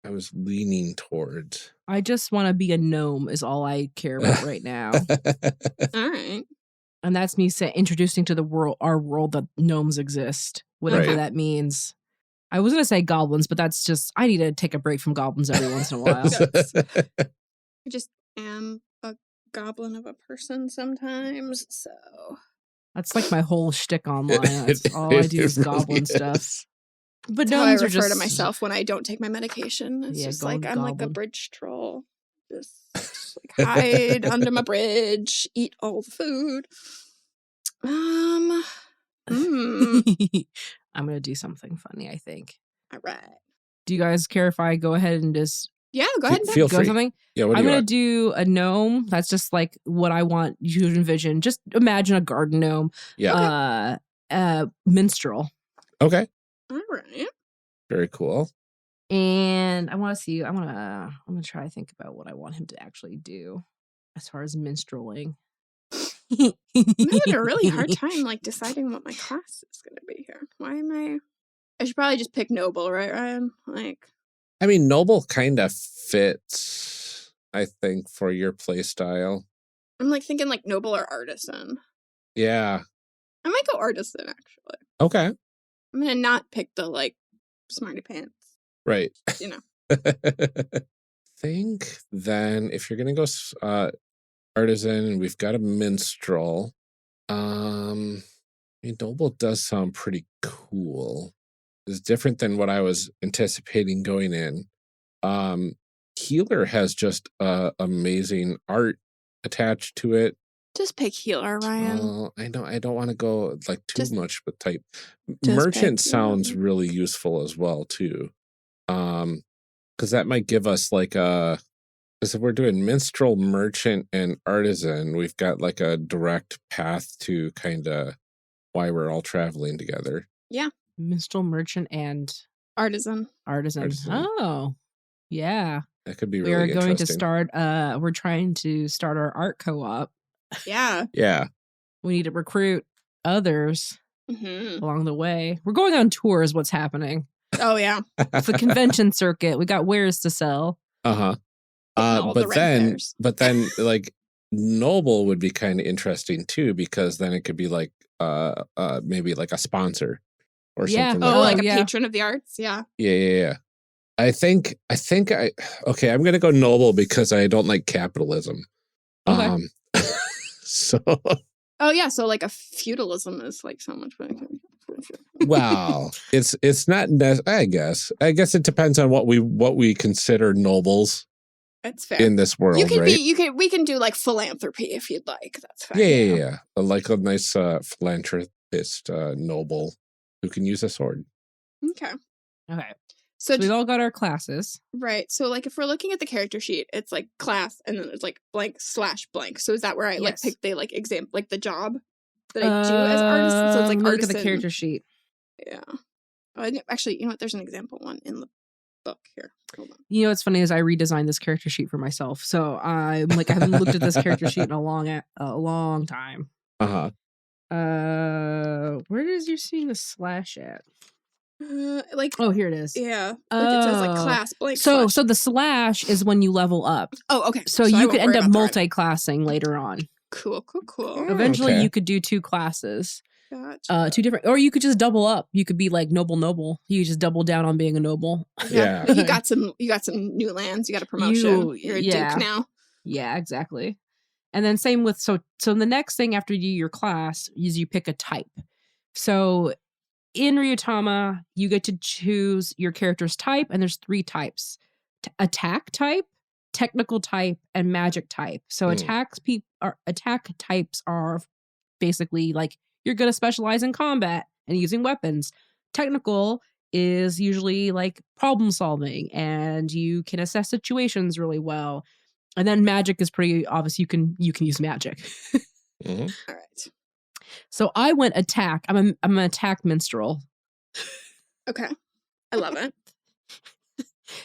I was leaning towards. I just want to be a gnome is all I care about right now. All right. And that's me introducing to the world, our world, that gnomes exist, whatever Right. that means. I was going to say goblins, but that's just, I need to take a break from goblins every once in a while. I just am a goblin of a person sometimes, so. That's like my whole shtick online. That's all I do is goblin stuff. But That's how I gnomes are refer just to myself when I don't take my medication. It's just like I'm like a goblin. bridge troll. Just like hide under my bridge, eat all the food. I'm going to do something funny, I think. All right. Do you guys care if I go ahead and just Yeah, go ahead and Feel go free. something? Yeah, what do I'm you going to want? do a gnome. That's just like what I want you to envision. Just imagine a garden gnome. Yeah. Minstrel. Okay. All right. Very cool. And I want to see, I'm going to try to think about what I want him to actually do as far as minstreling. I'm having a really hard time like deciding what my class is going to be here. Why am I should probably just pick noble, right, Ryan? Like, I mean, noble kind of fits, I think, for your play style. I'm like thinking like noble or artisan. Yeah. I might go artisan actually. Okay. I'm gonna not pick the like smarty pants. Right. You know. Think then if you're gonna go artisan, we've got a minstrel. I mean, noble does sound pretty cool. It's different than what I was anticipating going in. Healer has just amazing art attached to it. Just pick healer, Ryan. I don't want to go like too much with type. just Merchant pick sounds healer. really useful as well too. Because that might give us like because if we're doing minstrel, merchant, and artisan, we've got like a direct path to kind of why we're all traveling together. Yeah. Minstrel, merchant, and Artisan. artisan. Oh, yeah. That could be We really are going to interesting. start, we're trying to start our art co-op. Yeah. Yeah. We need to recruit others Mm-hmm. along the way. We're going on tour is what's happening. Oh yeah. It's the convention circuit. We got wares to sell. Uh-huh. All the But then like noble would be kind of interesting too, because then it could be like maybe like a sponsor or Yeah. something Oh, like like that. a yeah. patron of the arts. Yeah. Yeah. I think okay, I'm gonna go noble because I don't like capitalism. Okay. So Oh yeah. So like a feudalism is like so much better. wow. It's not I guess it depends on what we consider nobles That's fair. in this world, You can right? we can do like philanthropy if you'd like. That's fine. Yeah. Like a nice philanthropist noble who can use a sword. Okay. Okay. So, So we've all got our classes. right. So like if we're looking at the character sheet, it's like class and then it's like blank/blank. So is that where I like Yes. pick the like example like the job that I do as artisan? So it's like Look artisan. at the character sheet. Yeah. Oh, actually, you know what? There's an example one in the book here. Hold on. You know what's funny is I redesigned this character sheet for myself. So I'm like I haven't looked at this character sheet in a long time. Uh-huh. Where is you seeing the slash at? Like Oh, here it is. yeah, like it says like Oh. class blank. So slash. so the slash is when you level up. Oh, okay. So I you won't could end worry up about that. multi-classing later on. Cool. Oh, Eventually okay. you could do 2 classes. Gotcha. 2 different, or you could just double up. You could be like noble. You just double down on being a noble. Yeah. You got some new lands. You got a promotion. You're a yeah. duke now. Yeah, exactly. And then same with so the next thing after you do your class is you pick a type. So in Ryuutama, you get to choose your character's type, and there's 3 types: attack type, technical type, and magic type. So attack types are basically like you're going to specialize in combat and using weapons. Technical is usually like problem solving, and you can assess situations really well. And then magic is pretty obvious. You can use magic. Mhm. All right. So I went attack. I'm an attack minstrel. Okay. I love it.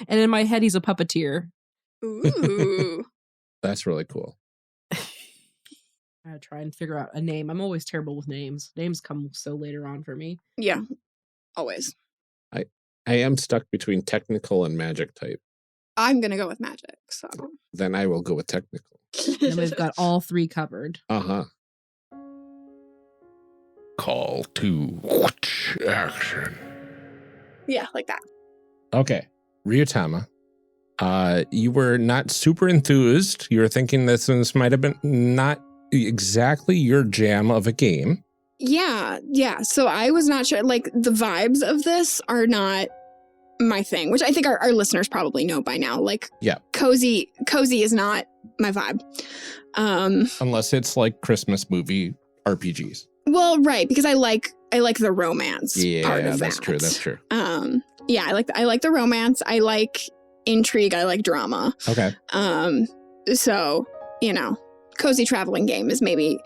And in my head, he's a puppeteer. Ooh. That's really cool. I gotta try and figure out a name. I'm always terrible with names. Names come so later on for me. Yeah. Always. I am stuck between technical and magic type. I'm gonna go with magic. So. Then I will go with technical. Then we've got all 3 covered. Uh-huh. Call to action. Yeah, like that. Okay. Ryuutama, you were not super enthused. You were thinking this might have been not exactly your jam of a game. Yeah. So I was not sure. Like, the vibes of this are not my thing, which I think our listeners probably know by now. Like, yeah, cozy is not my vibe. Unless it's like Christmas movie RPGs. Well, right, because I like the romance part of that. That's true. Yeah, I like the romance. I like intrigue. I like drama. Okay. So, cozy traveling game is maybe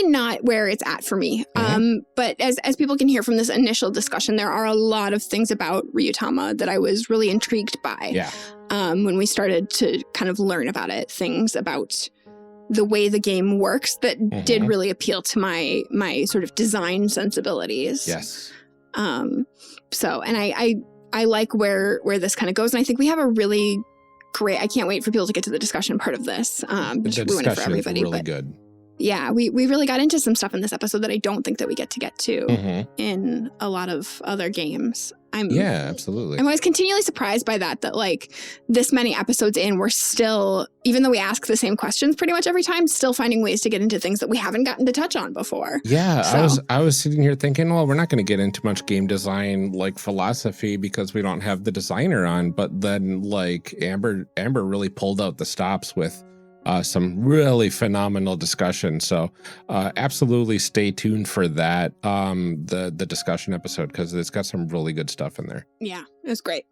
not where it's at for me. Mm-hmm. But as people can hear from this initial discussion, there are a lot of things about Ryuutama that I was really intrigued by. Yeah. When we started to kind of learn about it, things about the way the game works that did really appeal to my sort of design sensibilities. Yes. So, and I like where this kind of goes. And I think we have a really great, I can't wait for people to get to the discussion part of this. The discussion for everybody, is really good. Yeah, we really got into some stuff in this episode that I don't think that we get to in a lot of other games. Yeah, absolutely. I'm always continually surprised by that like this many episodes in, we're still, even though we ask the same questions pretty much every time, still finding ways to get into things that we haven't gotten to touch on before. Yeah, so. I was sitting here thinking, well, we're not going to get into much game design like philosophy because we don't have the designer on. But then like Amber really pulled out the stops with some really phenomenal discussion. So absolutely stay tuned for that, the discussion episode, because it's got some really good stuff in there. Yeah, it was great.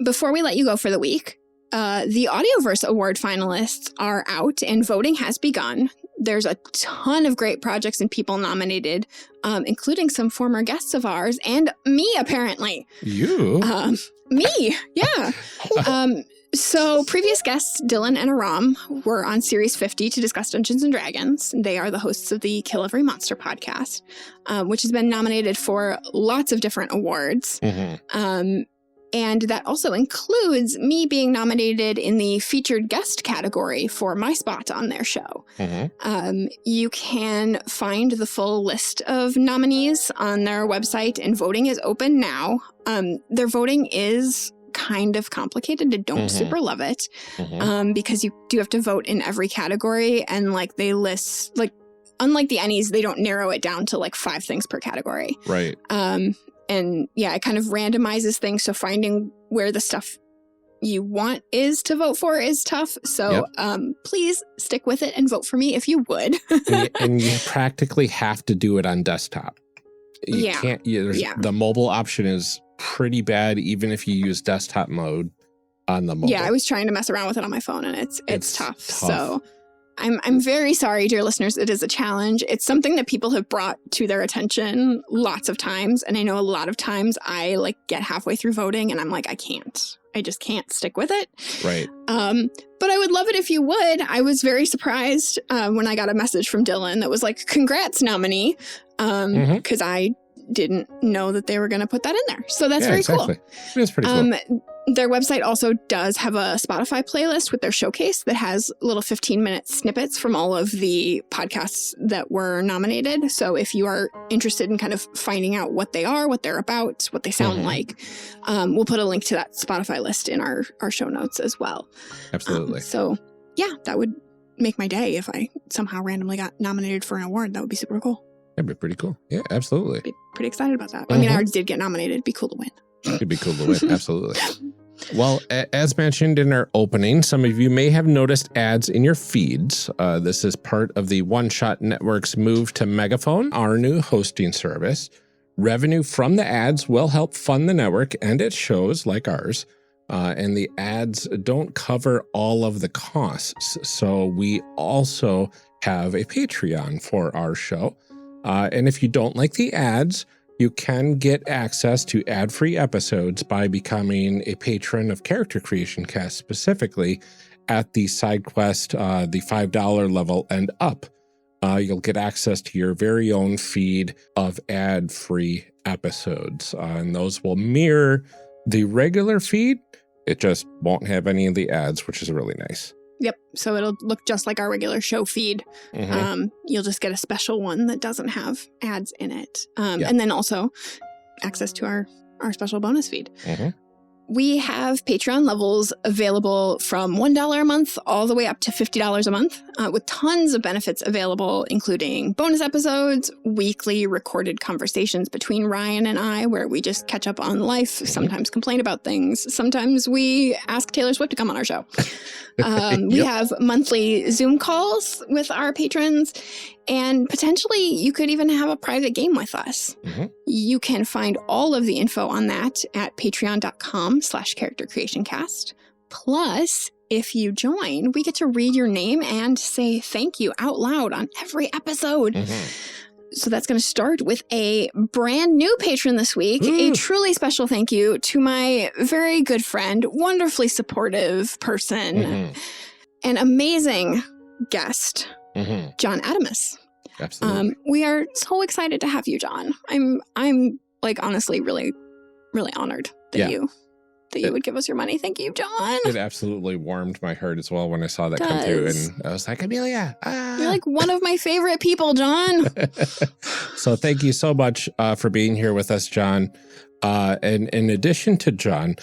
Before we let you go for the week, the Audioverse Award finalists are out and voting has begun. There's a ton of great projects and people nominated, including some former guests of ours and me, apparently. You? Me, yeah. So previous guests, Dylan and Aram, were on Series 50 to discuss Dungeons & Dragons. They are the hosts of the Kill Every Monster podcast, which has been nominated for lots of different awards. And that also includes me being nominated in the featured guest category for my spot on their show. You can find the full list of nominees on their website, and voting is open now. Their voting is kind of complicated. I don't super love it because you do have to vote in every category, and like they list, like unlike the Ennies, they don't narrow it down to like 5 things per category. Right. And yeah, it kind of randomizes things. So finding where the stuff you want is to vote for is tough. So please stick with it and vote for me if you would. and you practically have to do it on desktop. You can't. The mobile option is pretty bad, even if you use desktop mode on the mobile. Yeah, I was trying to mess around with it on my phone, and it's tough. So I'm very sorry, dear listeners. It is a challenge. It's something that people have brought to their attention lots of times. And I know a lot of times I like get halfway through voting and I'm like, I just can't stick with it. Right. But I would love it if you would. I was very surprised when I got a message from Dylan that was like, congrats, nominee. Because I didn't know that they were going to put that in there. So that's very cool. It's pretty cool. Their website also does have a Spotify playlist with their showcase that has little 15-minute snippets from all of the podcasts that were nominated. So if you are interested in kind of finding out what they are, what they're about, what they sound like, we'll put a link to that Spotify list in our show notes as well. Absolutely. So yeah, that would make my day if I somehow randomly got nominated for an award. That would be super cool. That'd be pretty cool. Yeah, absolutely. Be pretty excited about that. I mean, I already did get nominated. It'd be cool to win. It'd be cool to win. Absolutely. Well, as mentioned in our opening, some of you may have noticed ads in your feeds. This is part of the One Shot Network's move to Megaphone, our new hosting service. Revenue from the ads will help fund the network and its shows like ours. And the ads don't cover all of the costs. So we also have a Patreon for our show. And if you don't like the ads, you can get access to ad-free episodes by becoming a patron of Character Creation Cast, specifically at the side quest, the $5 level and up. You'll get access to your very own feed of ad-free episodes. And those will mirror the regular feed. It just won't have any of the ads, which is really nice. Yep. So it'll look just like our regular show feed. You'll just get a special one that doesn't have ads in it. And then also access to our special bonus feed. We have Patreon levels available from $1 a month all the way up to $50 a month, with tons of benefits available, including bonus episodes, weekly recorded conversations between Ryan and I, where we just catch up on life, sometimes complain about things. Sometimes we ask Taylor Swift to come on our show. We have monthly Zoom calls with our patrons, and potentially you could even have a private game with us. You can find all of the info on that at patreon.com/charactercreationcast. Plus, if you join, we get to read your name and say thank you out loud on every episode. So that's going to start with a brand new patron this week. A truly special thank you to my very good friend, wonderfully supportive person, an amazing guest, John Adamus. Absolutely. We are so excited to have you, John. I'm like honestly really, really honored that you would give us your money. Thank you, John. It absolutely warmed my heart as well when I saw that come through, and I was like, Amelia, you're like one of my favorite people, John. So thank you so much for being here with us, John. And in addition to John,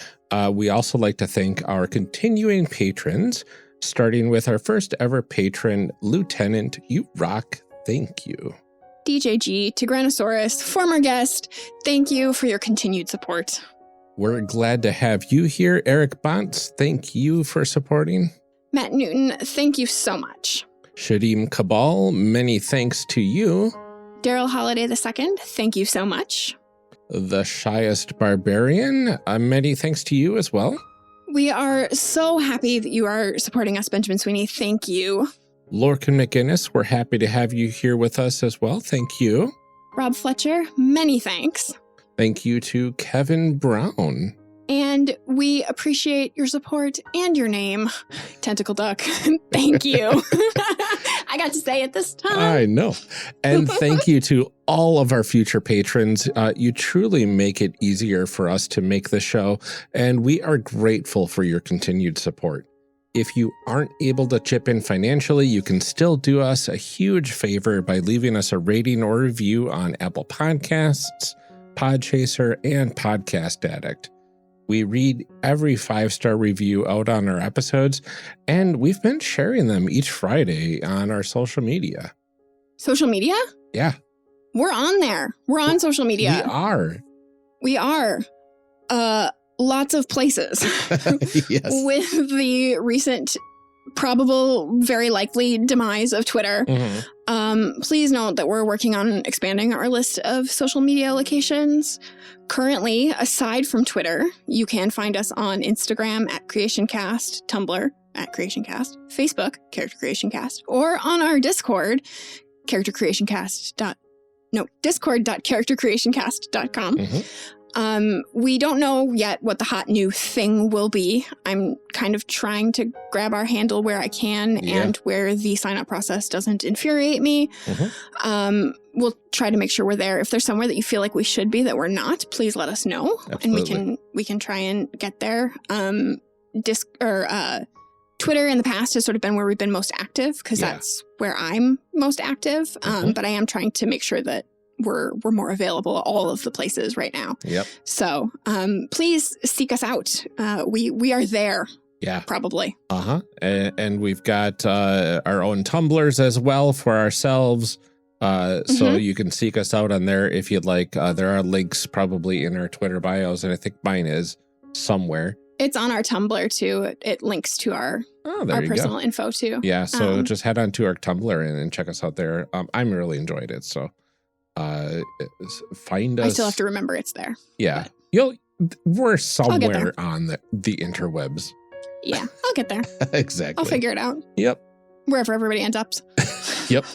we also like to thank our continuing patrons, starting with our first ever patron, Lieutenant You Rock. Thank you. DJG, Tigranosaurus, former guest, thank you for your continued support. We're glad to have you here. Eric Bontz, thank you for supporting. Matt Newton, thank you so much. Shadim Cabal, many thanks to you. Daryl Holiday II, thank you so much. The Shyest Barbarian, many thanks to you as well. We are so happy that you are supporting us, Benjamin Sweeney. Thank you. Lorcan McGinnis, we're happy to have you here with us as well. Thank you. Rob Fletcher, many thanks. Thank you to Kevin Brown. And we appreciate your support and your name, Tentacle Duck. Thank you. I got to say it this time. I know. And thank you to all of our future patrons. You truly make it easier for us to make the show, and we are grateful for your continued support. If you aren't able to chip in financially, you can still do us a huge favor by leaving us a rating or review on Apple Podcasts, Podchaser, and Podcast Addict. We read every 5-star review out on our episodes, and we've been sharing them each Friday on our social media. Social media? Yeah. We're on there. We're on social media. We are. Lots of places. Yes. With the recent probable, very likely demise of Twitter. Please note that we're working on expanding our list of social media locations. Currently, aside from Twitter, you can find us on Instagram at CreationCast, Tumblr at CreationCast, Facebook, Character Creation Cast, or on our Discord, discord.charactercreationcast.com. We don't know yet what the hot new thing will be. I'm kind of trying to grab our handle where I can and where the sign-up process doesn't infuriate me. We'll try to make sure we're there. If there's somewhere that you feel like we should be that we're not, please let us know. Absolutely. And we can try and get there. Twitter in the past has sort of been where we've been most active because that's where I'm most active. But I am trying to make sure that we're more available all of the places right now. So please seek us out. We are there. Yeah. Probably. And we've got our own Tumblrs as well for ourselves. So you can seek us out on there if you'd like. There are links probably in our Twitter bios, and I think mine is somewhere. It's on our Tumblr too. It links to our personal info too. Yeah. So just head on to our Tumblr and check us out there. I'm really enjoyed it. So find us. I still have to remember it's there. Yeah. We're somewhere on the interwebs. Yeah, I'll get there. Exactly. I'll figure it out. Yep. Wherever everybody ends up. Yep.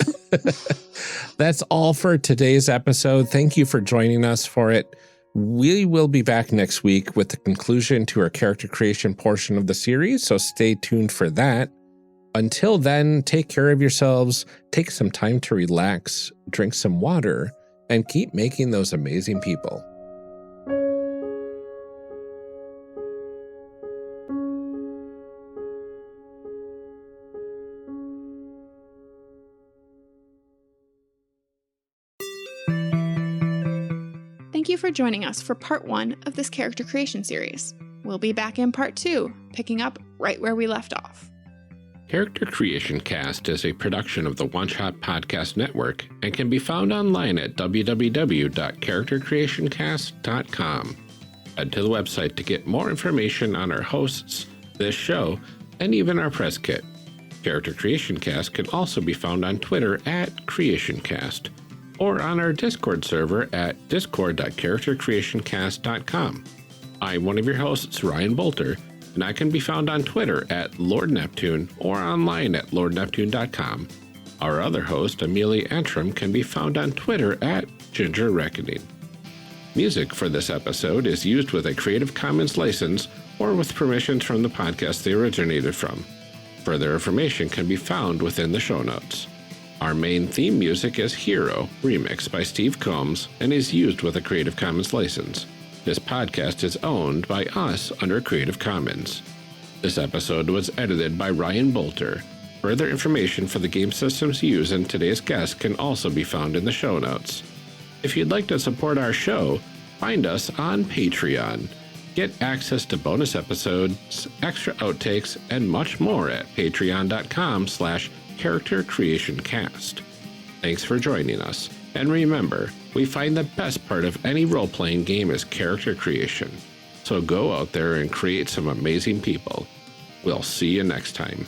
That's all for today's episode. Thank you for joining us for it. We will be back next week with the conclusion to our character creation portion of the series, so stay tuned for that. Until then, take care of yourselves, take some time to relax, drink some water, and keep making those amazing people. you for joining us for part 1 of this character creation series. We'll be back in part 2, picking up right where we left off. Character Creation Cast is a production of the One Shot Podcast Network and can be found online at www.charactercreationcast.com. Head to the website to get more information on our hosts, this show, and even our press kit. Character Creation Cast can also be found on Twitter at CreationCast or on our Discord server at discord.charactercreationcast.com. I'm one of your hosts, Ryan Bolter, and I can be found on Twitter at Lord Neptune or online at lordneptune.com. Our other host, Amelia Antrim, can be found on Twitter at Ginger Reckoning. Music for this episode is used with a Creative Commons license or with permissions from the podcast they originated from. Further information can be found within the show notes. Our main theme music is Hero, remixed by Steve Combs, and is used with a Creative Commons license. This podcast is owned by us under Creative Commons. This episode was edited by Ryan Bolter. Further information for the game systems used in today's guest can also be found in the show notes. If you'd like to support our show, find us on Patreon. Get access to bonus episodes, extra outtakes, and much more at patreon.com/charactercreationcast. Thanks for joining us. And remember, we find the best part of any role-playing game is character creation. So go out there and create some amazing people. We'll see you next time.